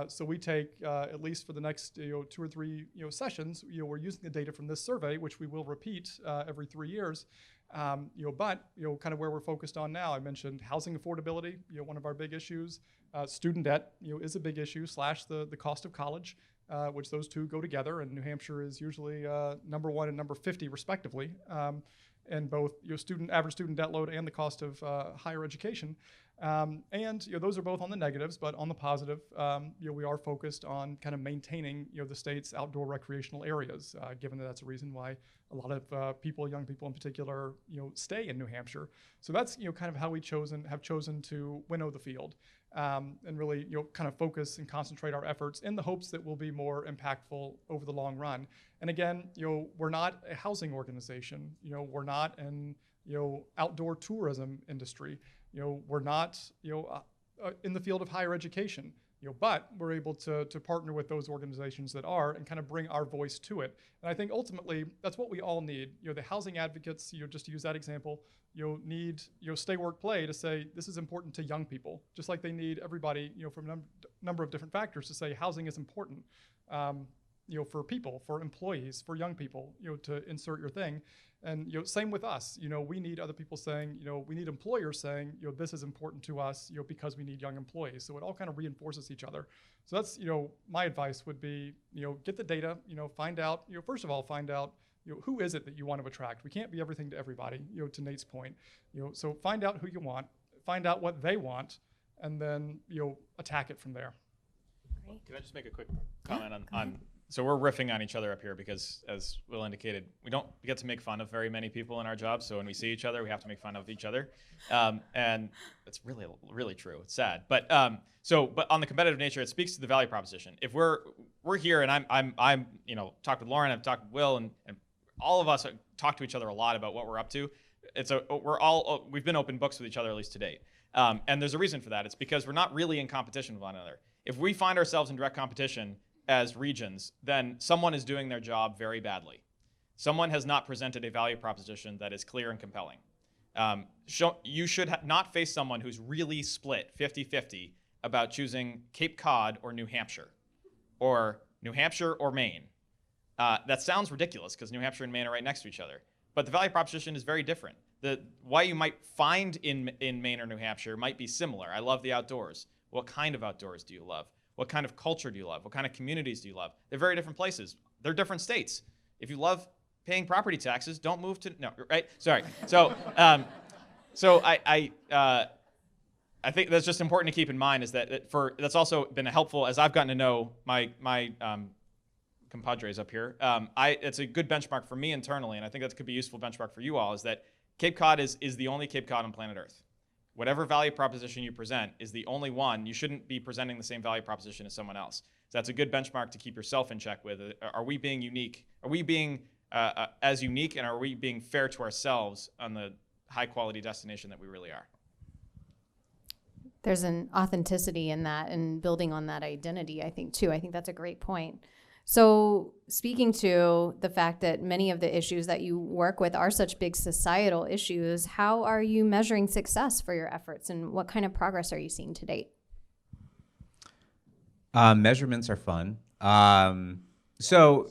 So we take, at least for the next 2 or 3 sessions, we're using the data from this survey, which we will repeat every 3 years. But kind of where we're focused on now, I mentioned housing affordability, one of our big issues. Student debt, is a big issue, / the cost of college, which those two go together, and New Hampshire is usually number 1 and number 50 respectively, and both average student debt load and the cost of higher education. And those are both on the negatives, but on the positive, we are focused on kind of maintaining the state's outdoor recreational areas, given that that's a reason why a lot of people, young people in particular, stay in New Hampshire. So that's kind of how we have chosen to winnow the field, and really kind of focus and concentrate our efforts in the hopes that we'll be more impactful over the long run. And again, we're not a housing organization. We're not an outdoor tourism industry. We're not in the field of higher education, but we're able to partner with those organizations that are and kind of bring our voice to it. And I think ultimately that's what we all need. The housing advocates, just to use that example, need Stay Work Play to say this is important to young people, just like they need everybody from a number of different factors to say housing is important. For people, for employees, for young people, to insert your thing. And same with us. We need other people saying, we need employers saying, this is important to us, because we need young employees. So it all kind of reinforces each other. So that's, my advice would be, get the data, find out, first of all, find out, who is it that you want to attract? We can't be everything to everybody, to Nate's point. So find out who you want, find out what they want, and then, attack it from there. Great. Can I just make a quick comment on so we're riffing on each other up here because, as Will indicated, we don't get to make fun of very many people in our jobs. So when we see each other, we have to make fun of each other, and it's really, really true. It's sad, but but on the competitive nature, it speaks to the value proposition. If we're here, and I'm talked with Lauren, I've talked with Will, and all of us talk to each other a lot about what we're up to. We've been open books with each other, at least to date, and there's a reason for that. It's because we're not really in competition with one another. If we find ourselves in direct competition as regions, then someone is doing their job very badly. Someone has not presented a value proposition that is clear and compelling. You should not face someone who's really split 50-50 about choosing Cape Cod or New Hampshire or Maine. That sounds ridiculous because New Hampshire and Maine are right next to each other. But the value proposition is very different. Why you might find in Maine or New Hampshire might be similar. I love the outdoors. What kind of outdoors do you love? What kind of culture do you love? What kind of communities do you love? They're very different places. They're different states. If you love paying property taxes, don't move to, no, right? Sorry. So, I think that's just important to keep in mind is that's also been helpful as I've gotten to know my compadres up here. It's a good benchmark for me internally, and I think that could be a useful benchmark for you all, is that Cape Cod is the only Cape Cod on planet Earth. Whatever value proposition you present is the only one. You shouldn't be presenting the same value proposition as someone else. So that's a good benchmark to keep yourself in check with. Are we being unique? Are we being as unique, and are we being fair to ourselves on the high-quality destination that we really are? There's an authenticity in that and building on that identity, I think, too. I think that's a great point. So speaking to the fact that many of the issues that you work with are such big societal issues, how are you measuring success for your efforts, and what kind of progress are you seeing to date? Measurements are fun. So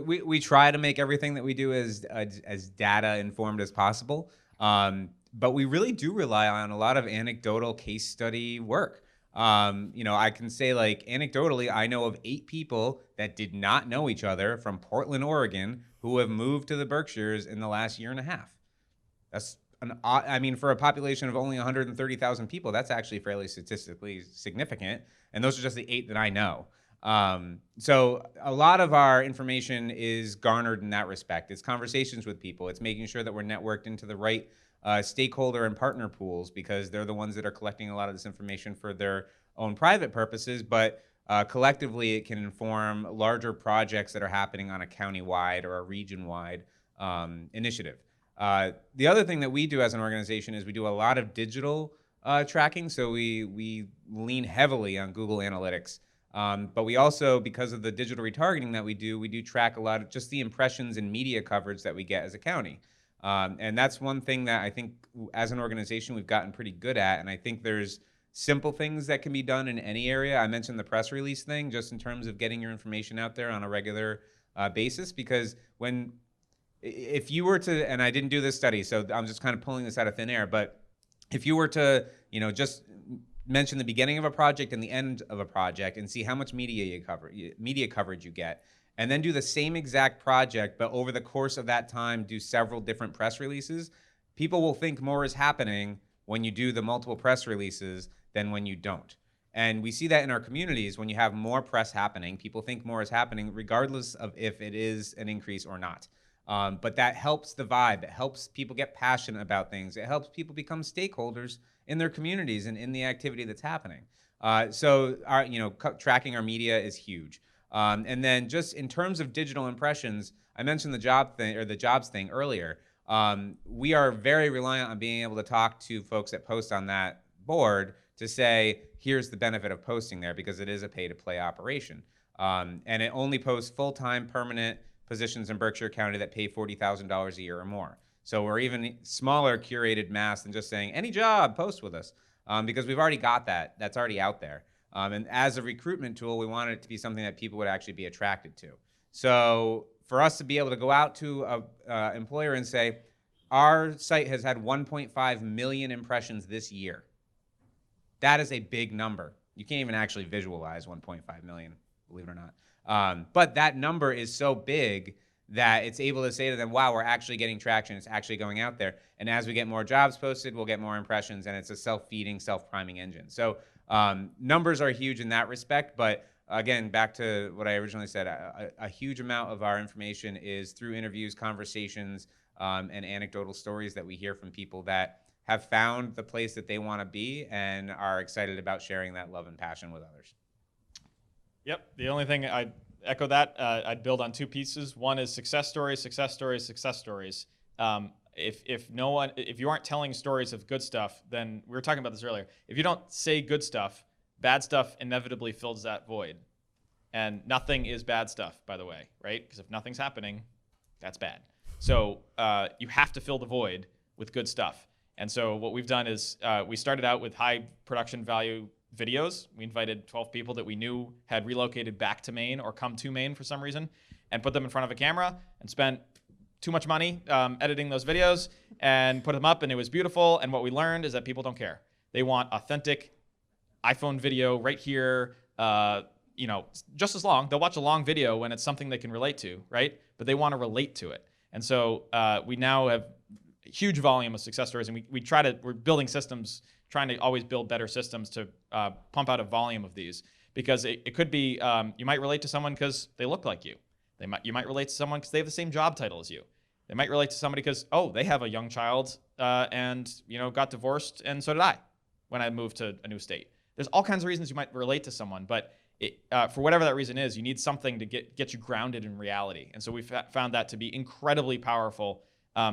we try to make everything that we do as data informed as possible. But we really do rely on a lot of anecdotal case study work. I can say, like, anecdotally, I know of 8 people that did not know each other from Portland, Oregon, who have moved to the Berkshires in the last year and a half. That's for a population of only 130,000 people, that's actually fairly statistically significant. And those are just the 8 that I know. So a lot of our information is garnered in that respect. It's conversations with people. It's making sure that we're networked into the right stakeholder and partner pools, because they're the ones that are collecting a lot of this information for their own private purposes, but collectively it can inform larger projects that are happening on a county-wide or a region-wide initiative. The other thing that we do as an organization is we do a lot of digital tracking, so we lean heavily on Google Analytics. But we also, because of the digital retargeting that we do track a lot of just the impressions and media coverage that we get as a county. And that's one thing that I think as an organization we've gotten pretty good at, and I think there's simple things that can be done in any area. I mentioned the press release thing, just in terms of getting your information out there on a regular basis, because if you were to, and I didn't do this study, so I'm just kind of pulling this out of thin air, but if you were to, just mention the beginning of a project and the end of a project and see how much media coverage you get, and then do the same exact project, but over the course of that time do several different press releases, people will think more is happening when you do the multiple press releases than when you don't. And we see that in our communities. When you have more press happening, people think more is happening regardless of if it is an increase or not. But that helps the vibe. It helps people get passionate about things. It helps people become stakeholders in their communities and in the activity that's happening. So tracking our media is huge. And then just in terms of digital impressions, I mentioned the jobs thing earlier. We are very reliant on being able to talk to folks that post on that board to say, here's the benefit of posting there, because it is a pay-to-play operation. And it only posts full-time permanent positions in Berkshire County that pay $40,000 a year or more. So we're even smaller curated mass than just saying, any job, post with us, because we've already got that. That's already out there. And as a recruitment tool, we wanted it to be something that people would actually be attracted to. So for us to be able to go out to an employer and say, our site has had 1.5 million impressions this year. That is a big number. You can't even actually visualize 1.5 million, believe it or not. But that number is so big that it's able to say to them, wow, we're actually getting traction. It's actually going out there. And as we get more jobs posted, we'll get more impressions, and it's a self-feeding, self-priming engine. So numbers are huge in that respect. But again, back to what I originally said, a huge amount of our information is through interviews, conversations, and anecdotal stories that we hear from people that have found the place that they want to be and are excited about sharing that love and passion with others. Yep. The only thing I'd echo that, I'd build on two pieces. One is success stories, success stories, success stories. If you aren't telling stories of good stuff, then we were talking about this earlier. If you don't say good stuff, bad stuff inevitably fills that void. And nothing is bad stuff, by the way, right? Because if nothing's happening, that's bad. So you have to fill the void with good stuff. And so what we've done is we started out with high production value videos. We invited 12 people that we knew had relocated back to Maine or come to Maine for some reason, and put them in front of a camera and spent too much money editing those videos and put them up, and it was beautiful. And what we learned is that people don't care. They want authentic iPhone video right here, just as long. They'll watch a long video when it's something they can relate to, right? But they want to relate to it. And so we now have huge volume of success stories, and we're building systems, trying to always build better systems to pump out a volume of these, because it could be you might relate to someone because they look like you. You might relate to someone because they have the same job title as you. They might relate to somebody because, they have a young child and got divorced, and so did I when I moved to a new state. There's all kinds of reasons you might relate to someone, but for whatever that reason is, you need something to get you grounded in reality. And so we found that to be incredibly powerful,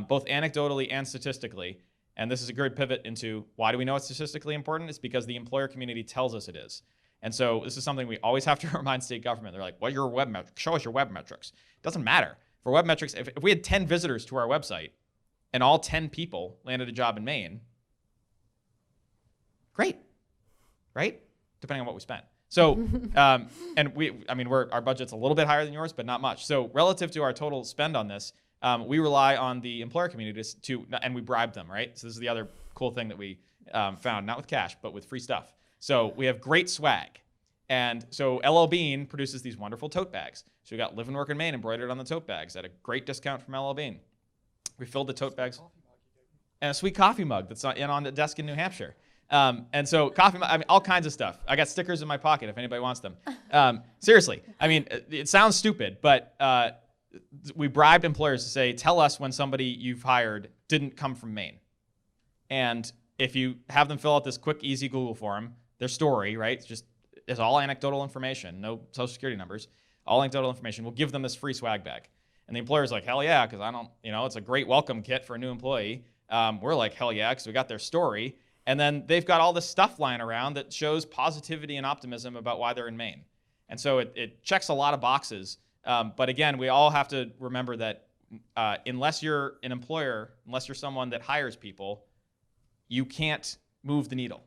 both anecdotally and statistically. And this is a good pivot into why do we know it's statistically important? It's because the employer community tells us it is. And so this is something we always have to remind state government. They're like, what are your web metrics? Show us your web metrics. It doesn't matter. For web metrics, if we had 10 visitors to our website and all 10 people landed a job in Maine, great, right? Depending on what we spent. So, and our budget's a little bit higher than yours, but not much. So relative to our total spend on this, we rely on the employer community and we bribe them, right? So this is the other cool thing that we found, not with cash, but with free stuff. So we have great swag. And so LL Bean produces these wonderful tote bags. So we got Live and Work in Maine embroidered on the tote bags at a great discount from LL Bean. We filled the tote bags. And a sweet coffee mug that's on the desk in New Hampshire. And so coffee, all kinds of stuff. I got stickers in my pocket if anybody wants them. Seriously, it sounds stupid, but we bribed employers to say, tell us when somebody you've hired didn't come from Maine. And if you have them fill out this quick, easy Google form, their story, right? It's all anecdotal information, no social security numbers, all anecdotal information. We'll give them this free swag bag. And the employer's like, hell yeah, because it's a great welcome kit for a new employee. We're like, hell yeah, because we got their story. And then they've got all this stuff lying around that shows positivity and optimism about why they're in Maine. And so it checks a lot of boxes. But again, we all have to remember that unless you're an employer, unless you're someone that hires people, you can't move the needle.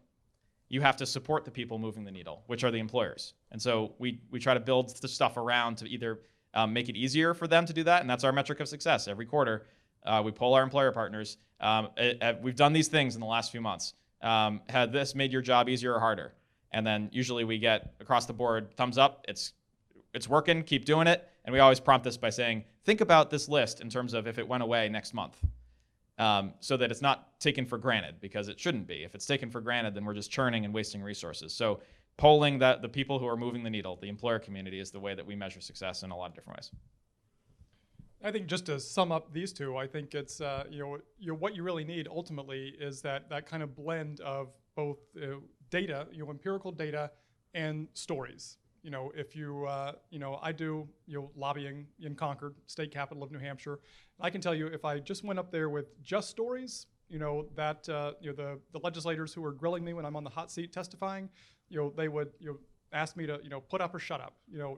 You have to support the people moving the needle, which are the employers. And so we try to build the stuff around to either make it easier for them to do that, and that's our metric of success. Every quarter, we poll our employer partners. We've done these things in the last few months. Had this made your job easier or harder? And then usually we get across the board, thumbs up, it's working, keep doing it. And we always prompt this by saying, think about this list in terms of if it went away next month. so that it's not taken for granted, because it shouldn't be. If it's taken for granted, then we're just churning and wasting resources. So polling the people who are moving the needle, the employer community, is the way that we measure success in a lot of different ways. I think just to sum up these two, I think it's what you really need ultimately is that kind of blend of both data, empirical data, and stories. If I do lobbying in Concord, state capital of New Hampshire. I can tell you, if I just went up there with just stories, the legislators who are grilling me when I'm on the hot seat testifying, they would ask me to put up or shut up.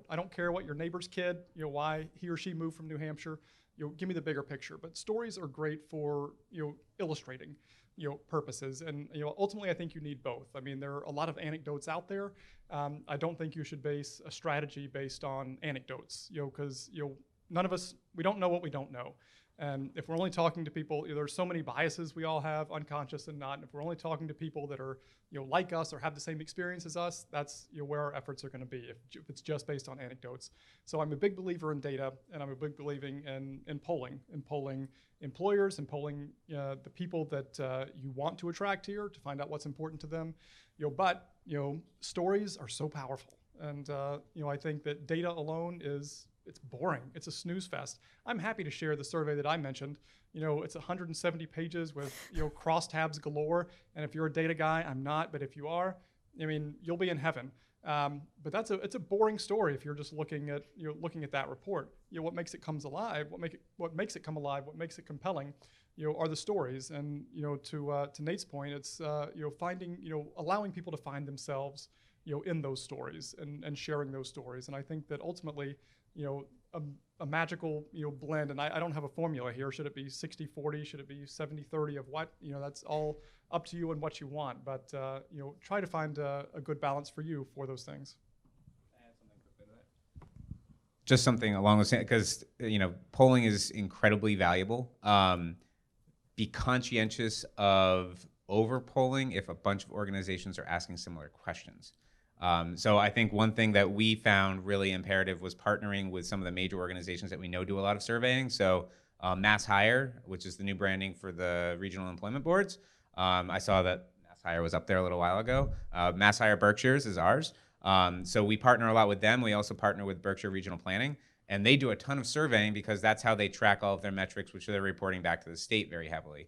I don't care what your neighbor's kid, why he or she moved from New Hampshire. Give me the bigger picture. But stories are great for illustrating purposes, and ultimately I think you need both. I mean, there are a lot of anecdotes out there. I don't think you should base a strategy based on anecdotes, because none of us, we don't know what we don't know. And if we're only talking to people, there's so many biases we all have, unconscious and not. And if we're only talking to people that are, like us or have the same experience as us, that's where our efforts are going to be. If it's just based on anecdotes. So I'm a big believer in data, and I'm a big believer in polling employers, and polling the people that you want to attract here to find out what's important to them. But stories are so powerful, and I think that data alone it's boring. It's a snooze fest. I'm happy to share the survey that I mentioned. It's 170 pages with crosstabs galore. And if you're a data guy, I'm not. But if you are, you'll be in heaven. But it's a boring story if you're just looking at that report. What makes it come alive? What makes it come alive? What makes it compelling? Are the stories. And to Nate's point, it's finding allowing people to find themselves in those stories and sharing those stories. And I think that ultimately, a magical blend, and I don't have a formula here. Should it be 60-40? Should it be 70-30 of what? That's all up to you and what you want. But try to find a good balance for you for those things. Just something along those lines, because polling is incredibly valuable. Be conscientious of over polling if a bunch of organizations are asking similar questions. So I think one thing that we found really imperative was partnering with some of the major organizations that we know do a lot of surveying. So Mass Hire, which is the new branding for the regional employment boards. I saw that Mass Hire was up there a little while ago. Mass Hire Berkshires is ours. So we partner a lot with them. We also partner with Berkshire Regional Planning, and they do a ton of surveying because that's how they track all of their metrics, which they're reporting back to the state very heavily.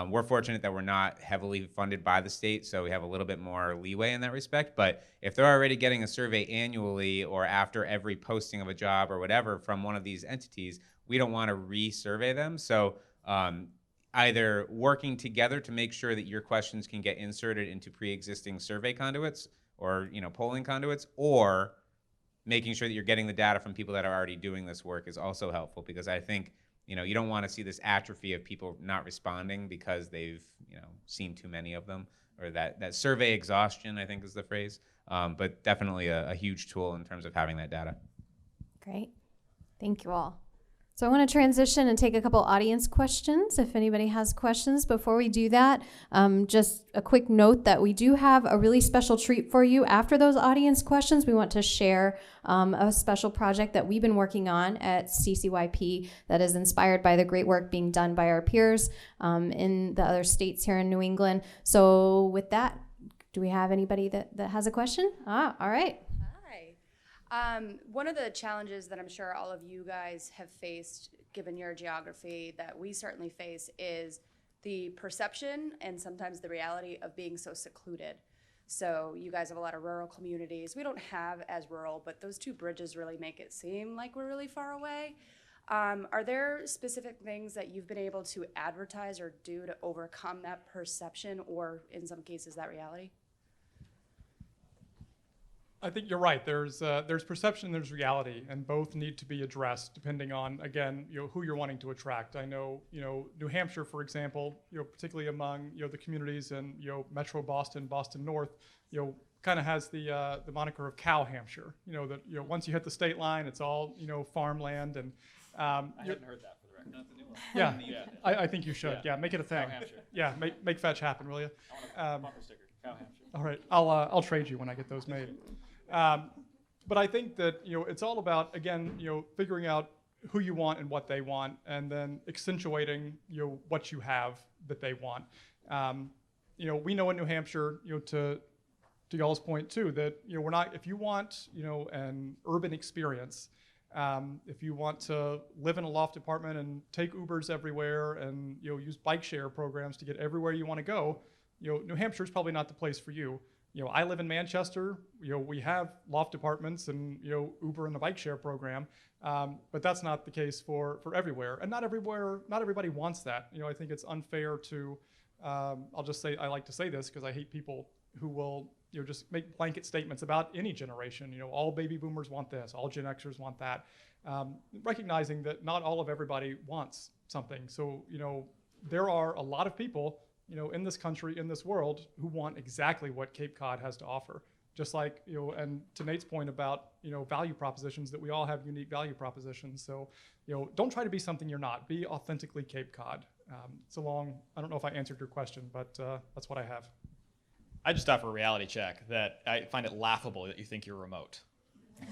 We're fortunate that we're not heavily funded by the state, so we have a little bit more leeway in that respect. But if they're already getting a survey annually or after every posting of a job or whatever from one of these entities, we don't want to re-survey them. So either working together to make sure that your questions can get inserted into pre-existing survey conduits or polling conduits, or making sure that you're getting the data from people that are already doing this work is also helpful, because I think you don't want to see this atrophy of people not responding because they've seen too many of them, or that survey exhaustion, I think is the phrase. But definitely a huge tool in terms of having that data. Great. Thank you all. So I want to transition and take a couple audience questions if anybody has questions. Before we do that, just a quick note that we do have a really special treat for you after those audience questions. We want to share a special project that we've been working on at CCYP that is inspired by the great work being done by our peers in the other states here in New England. So with that, do we have anybody that has a question? All right. One of the challenges that I'm sure all of you guys have faced, given your geography, that we certainly face, is the perception and sometimes the reality of being so secluded. So you guys have a lot of rural communities. We don't have as rural, but those two bridges really make it seem like we're really far away. Are there specific things that you've been able to advertise or do to overcome that perception, or in some cases that reality? I think you're right. There's perception, there's reality, and both need to be addressed depending on, again, who you're wanting to attract. I know, New Hampshire, for example, particularly among the communities in Metro Boston, Boston North, kind of has the moniker of Cow Hampshire. That once you hit the state line, it's all farmland, and I hadn't heard that for the record. That's a new one. Yeah, I think you should. Yeah, make it a thing. Cow Hampshire. Yeah, make fetch happen, will you? I want a bumper sticker. Cow Hampshire. All right, I'll trade you when I get those made. But I think that it's all about, again, figuring out who you want and what they want, and then accentuating what you have that they want. We know in New Hampshire, to y'all's point too, that we're not. If you want an urban experience, if you want to live in a loft apartment and take Ubers everywhere and use bike share programs to get everywhere you want to go, New Hampshire is probably not the place for you. I live in Manchester. We have loft apartments and Uber and the bike share program, but that's not the case for everywhere. And not everybody wants that. I think it's unfair to. I'll just say I like to say this because I hate people who will just make blanket statements about any generation. All baby boomers want this. All Gen Xers want that. Recognizing that not all of everybody wants something. So there are a lot of people in this country, in this world, who want exactly what Cape Cod has to offer. Just like, and to Nate's point about, value propositions, that we all have unique value propositions. So, don't try to be something you're not. Be authentically Cape Cod. I don't know if I answered your question, but that's what I have. I just offer a reality check that I find it laughable that you think you're remote.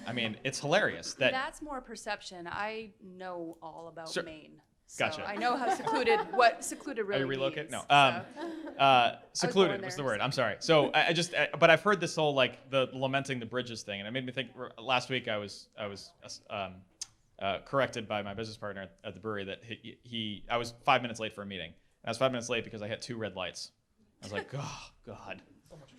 I mean, it's hilarious that. That's more perception. I know all about Maine. So Gotcha. I know what secluded really Are you relocated? means. No. Secluded was the word. I'm sorry. So but I've heard this whole the lamenting the bridges thing, and it made me think. Last week I was corrected by my business partner at the brewery that I was 5 minutes late for a meeting. I was 5 minutes late because I hit 2 red lights. I was like, oh God,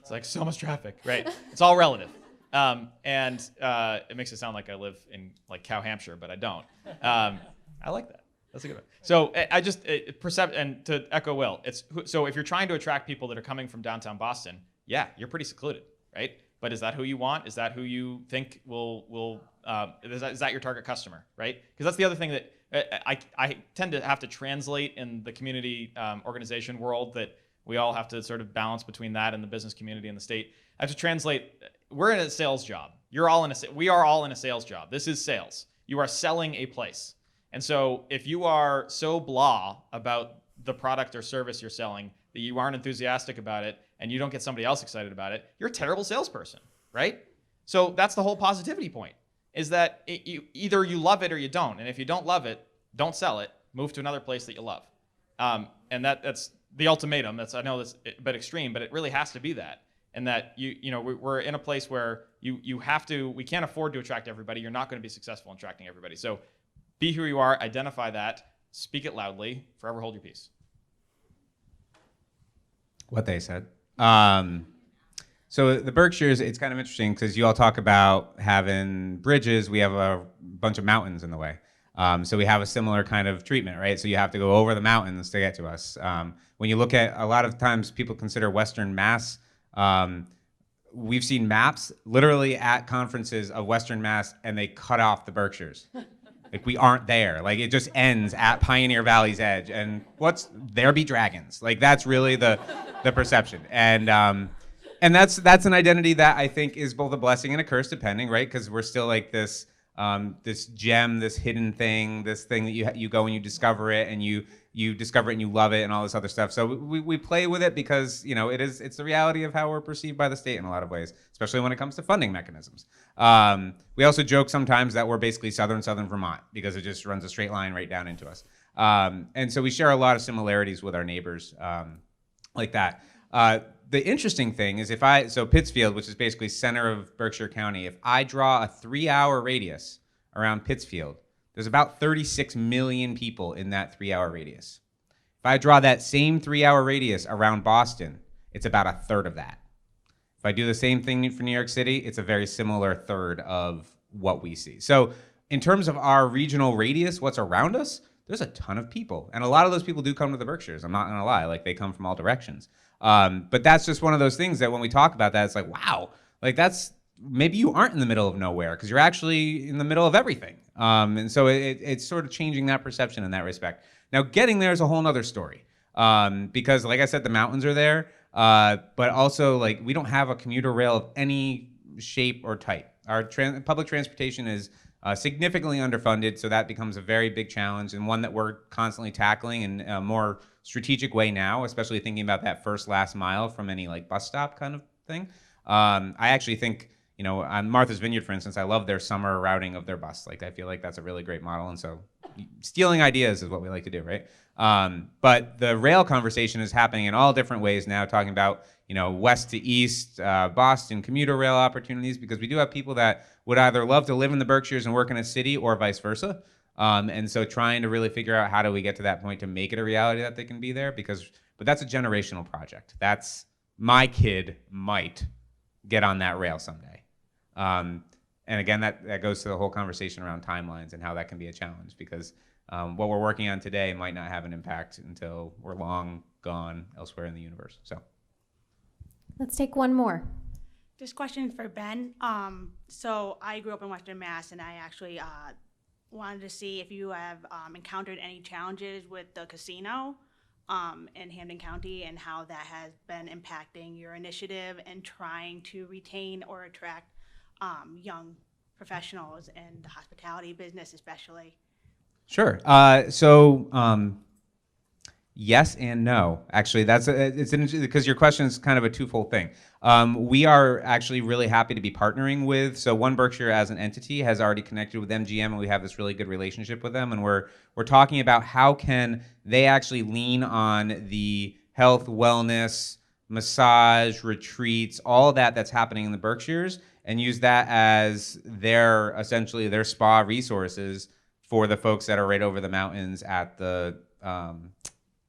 it's like so much traffic. Right? It's all relative, and it makes it sound like I live in Cow Hampshire, but I don't. I like that. That's a good one. So I just and to echo Will, so if you're trying to attract people that are coming from downtown Boston, yeah, you're pretty secluded, right? But is that who you want? Is that who you think will is that your target customer, right? Because that's the other thing that I tend to have to translate in the community organization world, that we all have to sort of balance between that and the business community and the state. I have to translate. We're in a sales job. We are all in a sales job. This is sales. You are selling a place. And so if you are so blah about the product or service you're selling that you aren't enthusiastic about it and you don't get somebody else excited about it, you're a terrible salesperson, right? So that's the whole positivity point, is that either you love it or you don't. And if you don't love it, don't sell it, move to another place that you love. And that's the ultimatum. I know that's a bit extreme, but it really has to be that. And that we're in a place where we can't afford to attract everybody. You're not going to be successful in attracting everybody. So be who you are, identify that, speak it loudly, forever hold your peace. What they said. So the Berkshires, it's kind of interesting because you all talk about having bridges. We have a bunch of mountains in the way. So we have a similar kind of treatment, right? So you have to go over the mountains to get to us. When you look at, a lot of times people consider Western Mass, we've seen maps literally at conferences of Western Mass, and they cut off the Berkshires. We aren't there. It just ends at Pioneer Valley's edge, and there be dragons. That's really the perception, and that's an identity that I think is both a blessing and a curse, depending, right? Because we're still this gem, this hidden thing, this thing that you go and you discover it, and you discover it and you love it and all this other stuff. So we play with it because it's the reality of how we're perceived by the state in a lot of ways, especially when it comes to funding mechanisms. We also joke sometimes that we're basically southern Vermont because it just runs a straight line right down into us. And so we share a lot of similarities with our neighbors like that. The interesting thing is so Pittsfield, which is basically center of Berkshire County, if I draw a 3-hour radius around Pittsfield, there's about 36 million people in that 3-hour radius. If I draw that same 3-hour radius around Boston, it's about a third of that. If I do the same thing for New York City, it's a very similar third of what we see. So in terms of our regional radius, what's around us, there's a ton of people. And a lot of those people do come to the Berkshires. I'm not going to lie. They come from all directions. But that's just one of those things that when we talk about that, it's wow, that's, maybe you aren't in the middle of nowhere because you're actually in the middle of everything. And so it's sort of changing that perception in that respect. Now, getting there is a whole nother story because, like I said, the mountains are there, but also we don't have a commuter rail of any shape or type. Our public transportation is significantly underfunded, so that becomes a very big challenge and one that we're constantly tackling in a more strategic way now, especially thinking about that last mile from any bus stop kind of thing. I actually think on Martha's Vineyard, for instance, I love their summer routing of their bus. Like, I feel like that's a really great model. And so stealing ideas is what we like to do, right? But the rail conversation is happening in all different ways now, talking about, west to east, Boston, commuter rail opportunities, because we do have people that would either love to live in the Berkshires and work in a city or vice versa. And so trying to really figure out how do we get to that point to make it a reality that they can be there, but that's a generational project. That's my kid might get on that rail someday. And again, that goes to the whole conversation around timelines and how that can be a challenge, because what we're working on today might not have an impact until we're long gone elsewhere in the universe. So Let's take one more. This question is for Ben. So I grew up in Western Mass, and I actually wanted to see if you have encountered any challenges with the casino in Hampden County, and how that has been impacting your initiative and trying to retain or attract young professionals in the hospitality business, especially. Sure. Yes and no. Actually, it's interesting because your question is kind of a twofold thing. We are actually really happy to be partnering with. So One Berkshire as an entity has already connected with MGM, and we have this really good relationship with them. And we're talking about how can they actually lean on the health, wellness, massage, retreats, all that's happening in the Berkshires, and use that as essentially their spa resources for the folks that are right over the mountains at the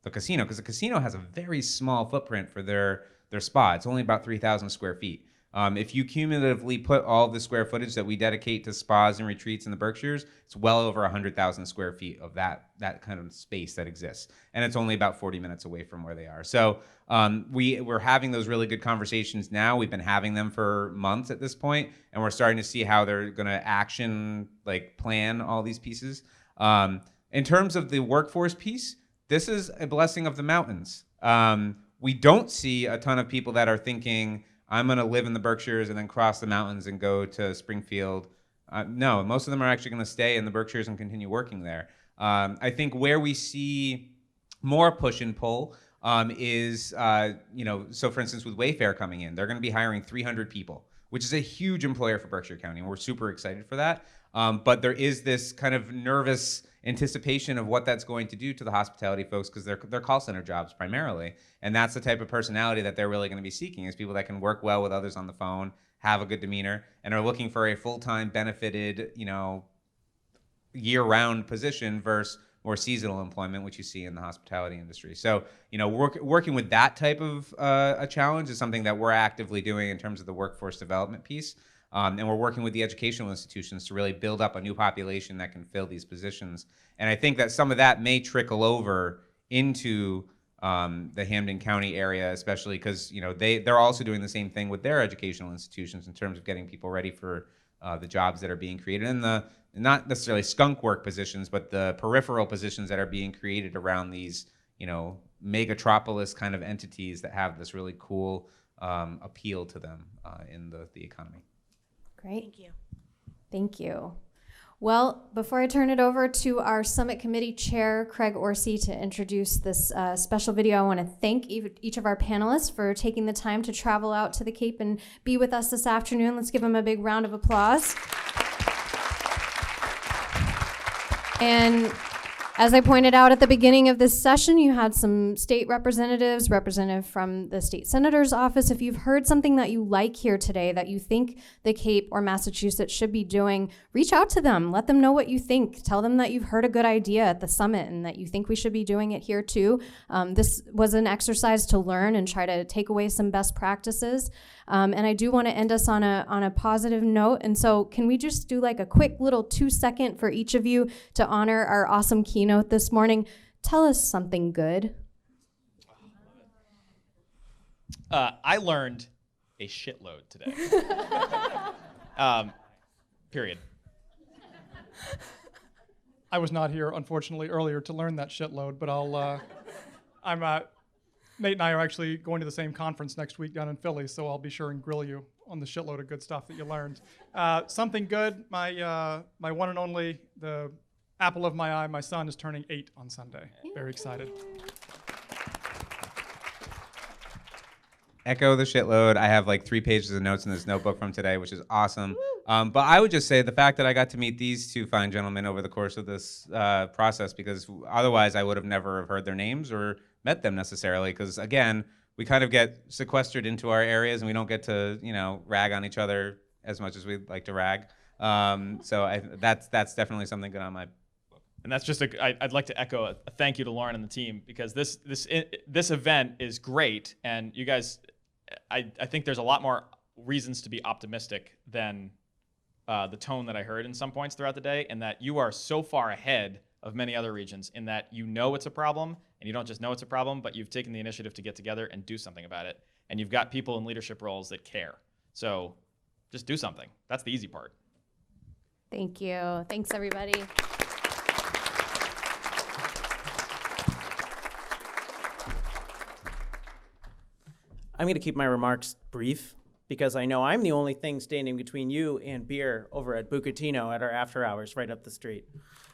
casino, because the casino has a very small footprint for their spa. It's only about 3,000 square feet. If you cumulatively put all of the square footage that we dedicate to spas and retreats in the Berkshires, it's well over 100,000 square feet of that kind of space that exists. And it's only about 40 minutes away from where they are. So we're having those really good conversations now. We've been having them for months at this point, and we're starting to see how they're going to plan all these pieces. In terms of the workforce piece, this is a blessing of the mountains. We don't see a ton of people that are thinking, I'm going to live in the Berkshires and then cross the mountains and go to Springfield. No, most of them are actually going to stay in the Berkshires and continue working there. I think where we see more push and pull is, so for instance, with Wayfair coming in, they're going to be hiring 300 people, which is a huge employer for Berkshire County, and we're super excited for that. But there is this kind of nervous anticipation of what that's going to do to the hospitality folks, because they're call center jobs primarily, and that's the type of personality that they're really going to be seeking, is people that can work well with others on the phone, have a good demeanor, and are looking for a full-time benefited, year-round position versus more seasonal employment, which you see in the hospitality industry. So, working with that type of a challenge is something that we're actively doing in terms of the workforce development piece. And we're working with the educational institutions to really build up a new population that can fill these positions. And I think that some of that may trickle over into the Hampden County area, especially because they're also doing the same thing with their educational institutions in terms of getting people ready for the jobs that are being created, and the not necessarily skunk work positions, but the peripheral positions that are being created around these megatropolis kind of entities that have this really cool appeal to them in the economy. Great. Thank you. Thank you. Well, before I turn it over to our Summit Committee Chair, Craig Orsi, to introduce this special video, I want to thank each of our panelists for taking the time to travel out to the Cape and be with us this afternoon. Let's give them a big round of applause. And as I pointed out at the beginning of this session, you had some state representatives, representative from the state senator's office. If you've heard something that you like here today, that you think the Cape or Massachusetts should be doing, reach out to them. Let them know what you think. Tell them that you've heard a good idea at the summit and that you think we should be doing it here too. This was an exercise to learn and try to take away some best practices. And I do want to end us on a positive note. And so can we just do like a quick little 2-second for each of you to honor our awesome keynote this morning? Tell us something good. I learned a shitload today. Period. I was not here, unfortunately, earlier to learn that shitload, but Nate and I are actually going to the same conference next week down in Philly, so I'll be sure and grill you on the shitload of good stuff that you learned. Something good, my one and only, the apple of my eye, my son is turning 8 on Sunday. Very excited. echo the shitload. I have like 3 pages of notes in this notebook from today, which is awesome. But I would just say the fact that I got to meet these 2 fine gentlemen over the course of this process, because otherwise I would have never have heard their names or met them necessarily. Because again, we kind of get sequestered into our areas and we don't get to, rag on each other as much as we'd like to rag. So that's definitely something good on my. And that's just I'd like to echo a thank you to Lauren and the team, because this event is great, and you guys, I think there's a lot more reasons to be optimistic than the tone that I heard in some points throughout the day, and that you are so far ahead of many other regions in that it's a problem, and you don't just know it's a problem, but you've taken the initiative to get together and do something about it, and you've got people in leadership roles that care. So just do something. That's the easy part. Thank you. Thanks, everybody. I'm going to keep my remarks brief because I know I'm the only thing standing between you and beer over at Bucatino at our after hours right up the street.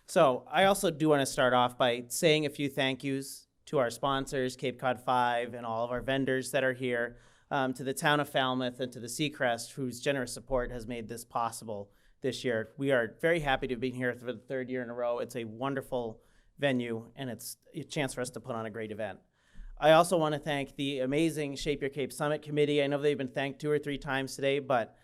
So I also do want to start off by saying a few thank yous to our sponsors, Cape Cod 5, and all of our vendors that are here, to the town of Falmouth and to the Seacrest, whose generous support has made this possible this year. We are very happy to be here for the 3rd year in a row. It's a wonderful venue, and it's a chance for us to put on a great event. I also want to thank the amazing Shape Your Cape Summit Committee. I know they've been thanked 2 or 3 times today, but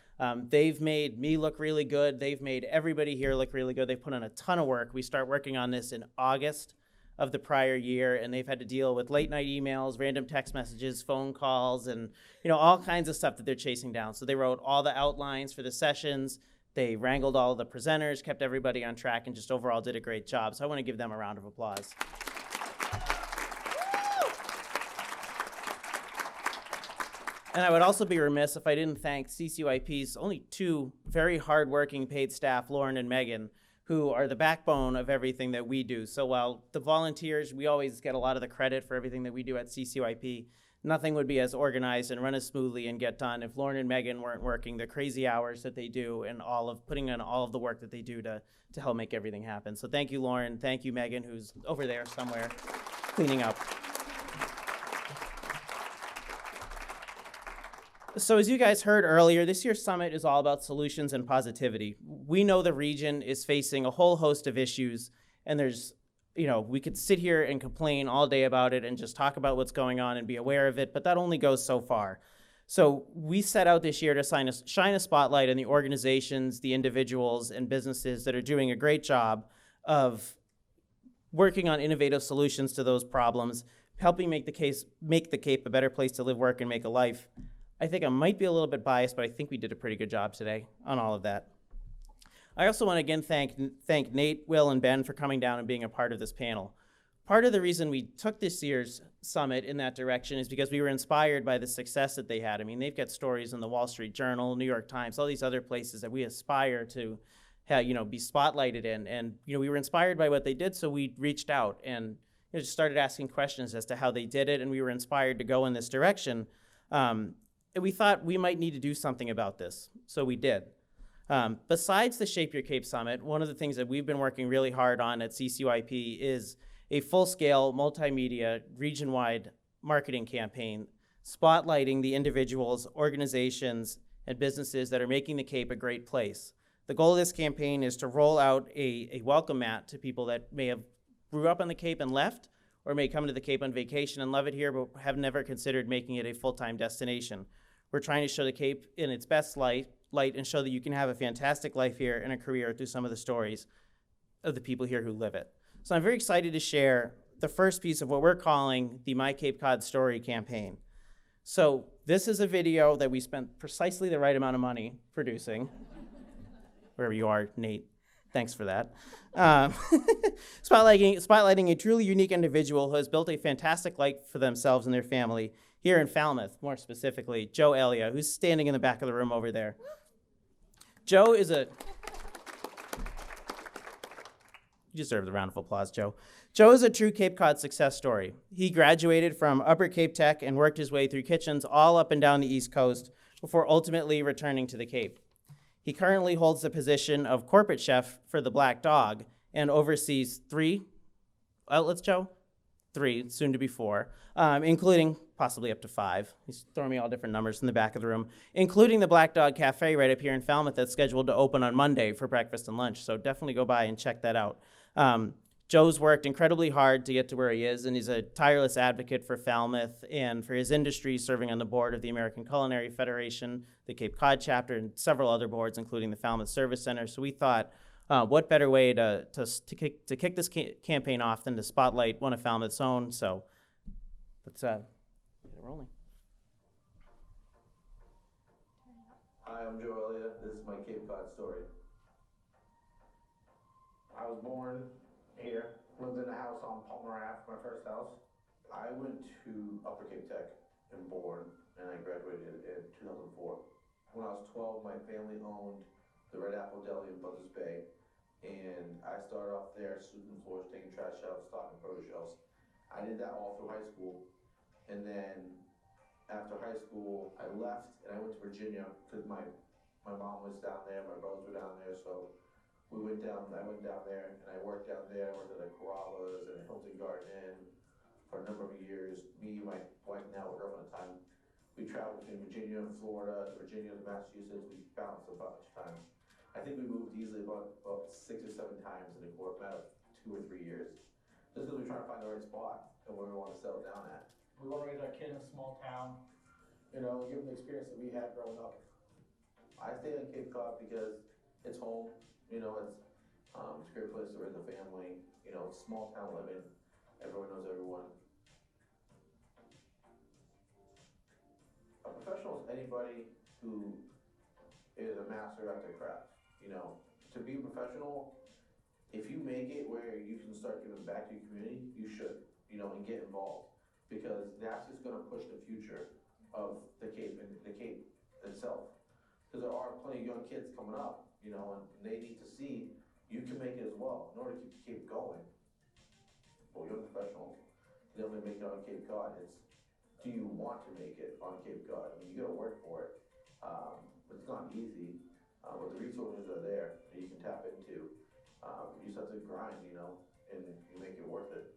they've made me look really good. They've made everybody here look really good. They've put in a ton of work. We start working on this in August of the prior year, and they've had to deal with late night emails, random text messages, phone calls, and all kinds of stuff that they're chasing down. So they wrote all the outlines for the sessions. They wrangled all the presenters, kept everybody on track, and just overall did a great job. So I want to give them a round of applause. And I would also be remiss if I didn't thank CCYP's only 2 very hardworking paid staff, Lauren and Megan, who are the backbone of everything that we do. So while the volunteers, we always get a lot of the credit for everything that we do at CCYP, nothing would be as organized and run as smoothly and get done if Lauren and Megan weren't working the crazy hours that they do and putting in all of the work that they do to help make everything happen. So thank you, Lauren. Thank you, Megan, who's over there somewhere cleaning up. So as you guys heard earlier, this year's summit is all about solutions and positivity. We know the region is facing a whole host of issues, and there's, we could sit here and complain all day about it and just talk about what's going on and be aware of it, but that only goes so far. So we set out this year to shine a spotlight on the organizations, the individuals, and businesses that are doing a great job of working on innovative solutions to those problems, helping make the Cape a better place to live, work, and make a life. I think I might be a little bit biased, but I think we did a pretty good job today on all of that. I also want to again thank Nate, Will, and Ben for coming down and being a part of this panel. Part of the reason we took this year's summit in that direction is because we were inspired by the success that they had. I mean, they've got stories in the Wall Street Journal, New York Times, all these other places that we aspire to be spotlighted in. And we were inspired by what they did, so we reached out and just started asking questions as to how they did it, and we were inspired to go in this direction. And we thought we might need to do something about this, so we did. Besides the Shape Your Cape Summit, one of the things that we've been working really hard on at CCYP is a full-scale, multimedia, region-wide marketing campaign spotlighting the individuals, organizations, and businesses that are making the Cape a great place. The goal of this campaign is to roll out a welcome mat to people that may have grew up on the Cape and left, or may come to the Cape on vacation and love it here, but have never considered making it a full-time destination. We're trying to show the Cape in its best light and show that you can have a fantastic life here and a career through some of the stories of the people here who live it. So I'm very excited to share the first piece of what we're calling the My Cape Cod Story campaign. So this is a video that we spent precisely the right amount of money producing. Wherever you are, Nate, thanks for that. Spotlighting a truly unique individual who has built a fantastic life for themselves and their family here in Falmouth, more specifically, Joe Elia, who's standing in the back of the room over there. Joe is you deserve the round of applause, Joe. Joe is a true Cape Cod success story. He graduated from Upper Cape Tech and worked his way through kitchens all up and down the East Coast before ultimately returning to the Cape. He currently holds the position of corporate chef for the Black Dog and oversees 3 outlets, Joe? 3, soon to be 4, including possibly up to 5. He's throwing me all different numbers in the back of the room, including the Black Dog Cafe right up here in Falmouth that's scheduled to open on Monday for breakfast and lunch. So definitely go by and check that out. Joe's worked incredibly hard to get to where he is, and he's a tireless advocate for Falmouth and for his industry, serving on the board of the American Culinary Federation, the Cape Cod chapter, and several other boards, including the Falmouth Service Center. So we thought, what better way to kick this campaign off than to spotlight one of Falmouth's own? So let's get it rolling. Hi, I'm Joe Elliott. This is my Cape Cod story. I was born here, lived in a house on Palmer Ave, my first house. I went to Upper Cape Tech and born, and I graduated in 2004. When I was 12, my family owned the Red Apple Deli in Buzzards Bay, and I started off there sweeping floors, taking trash out, stocking produce shelves. I did that all through high school, and then after high school, I left and I went to Virginia because my mom was down there, my brothers were down there, so I went down there and I worked down there. I worked at a Carrabba's and a Hilton Garden Inn for a number of years. Me, my wife now, girlfriend at the time, we traveled between Virginia and Florida, Virginia to Massachusetts. We bounced a bunch of times. I think we moved easily about 6 or 7 times in the matter of 2 or 3 years. Just because we're trying to find the right spot and where we want to settle down at. We want to raise our kid in a small town, give them the experience that we had growing up. I stay on Cape Cod because it's home. It's a great place to raise a family. It's small town living. Everyone knows everyone. A professional is anybody who is a master at their craft. To be a professional, if you make it where you can start giving back to your community, you should, and get involved, because that's just going to push the future of the Cape and the Cape itself. Because there are plenty of young kids coming up, and they need to see you can make it as well in order to keep the Cape going. Well, young professionals, they only make it on Cape Cod. It's, do you want to make it on Cape Cod? You got to work for it. It's not easy, but the resources are there that you can tap into. You just have to grind, and you make it worth it.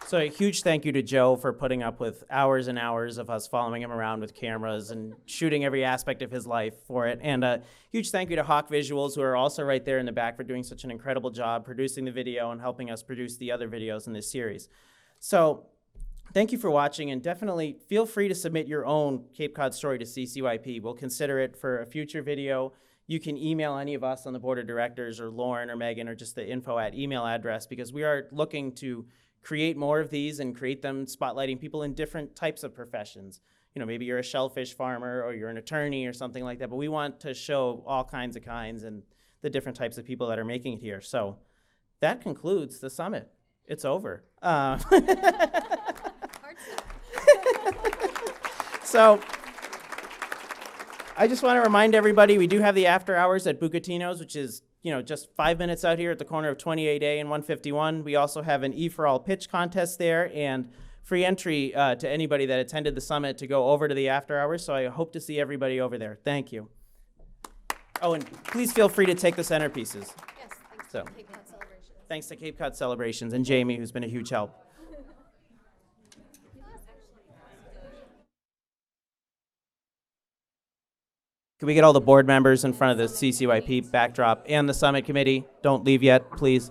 So a huge thank you to Joe for putting up with hours and hours of us following him around with cameras and shooting every aspect of his life for it. And a huge thank you to Hawk Visuals, who are also right there in the back, for doing such an incredible job producing the video and helping us produce the other videos in this series. So thank you for watching, and definitely feel free to submit your own Cape Cod story to CCYP. We'll consider it for a future video. You can email any of us on the board of directors, or Lauren or Megan, or just the info@email address, because we are looking to create more of these and create them spotlighting people in different types of professions. Maybe you're a shellfish farmer or you're an attorney or something like that, but we want to show all kinds and the different types of people that are making it here. So that concludes the summit. It's over. So I just want to remind everybody, we do have the after hours at Bucatino's, which is just 5 minutes out here at the corner of 28A and 151. We also have an E for All pitch contest there, and free entry to anybody that attended the summit to go over to the after hours. So I hope to see everybody over there. Thank you. Oh, and please feel free to take the centerpieces. Yes, thanks So. to Cape Cod Celebrations. Thanks to Cape Cod Celebrations and Jamie, who's been a huge help. Can we get all the board members in front of the CCYP backdrop and the summit committee? Don't leave yet, please.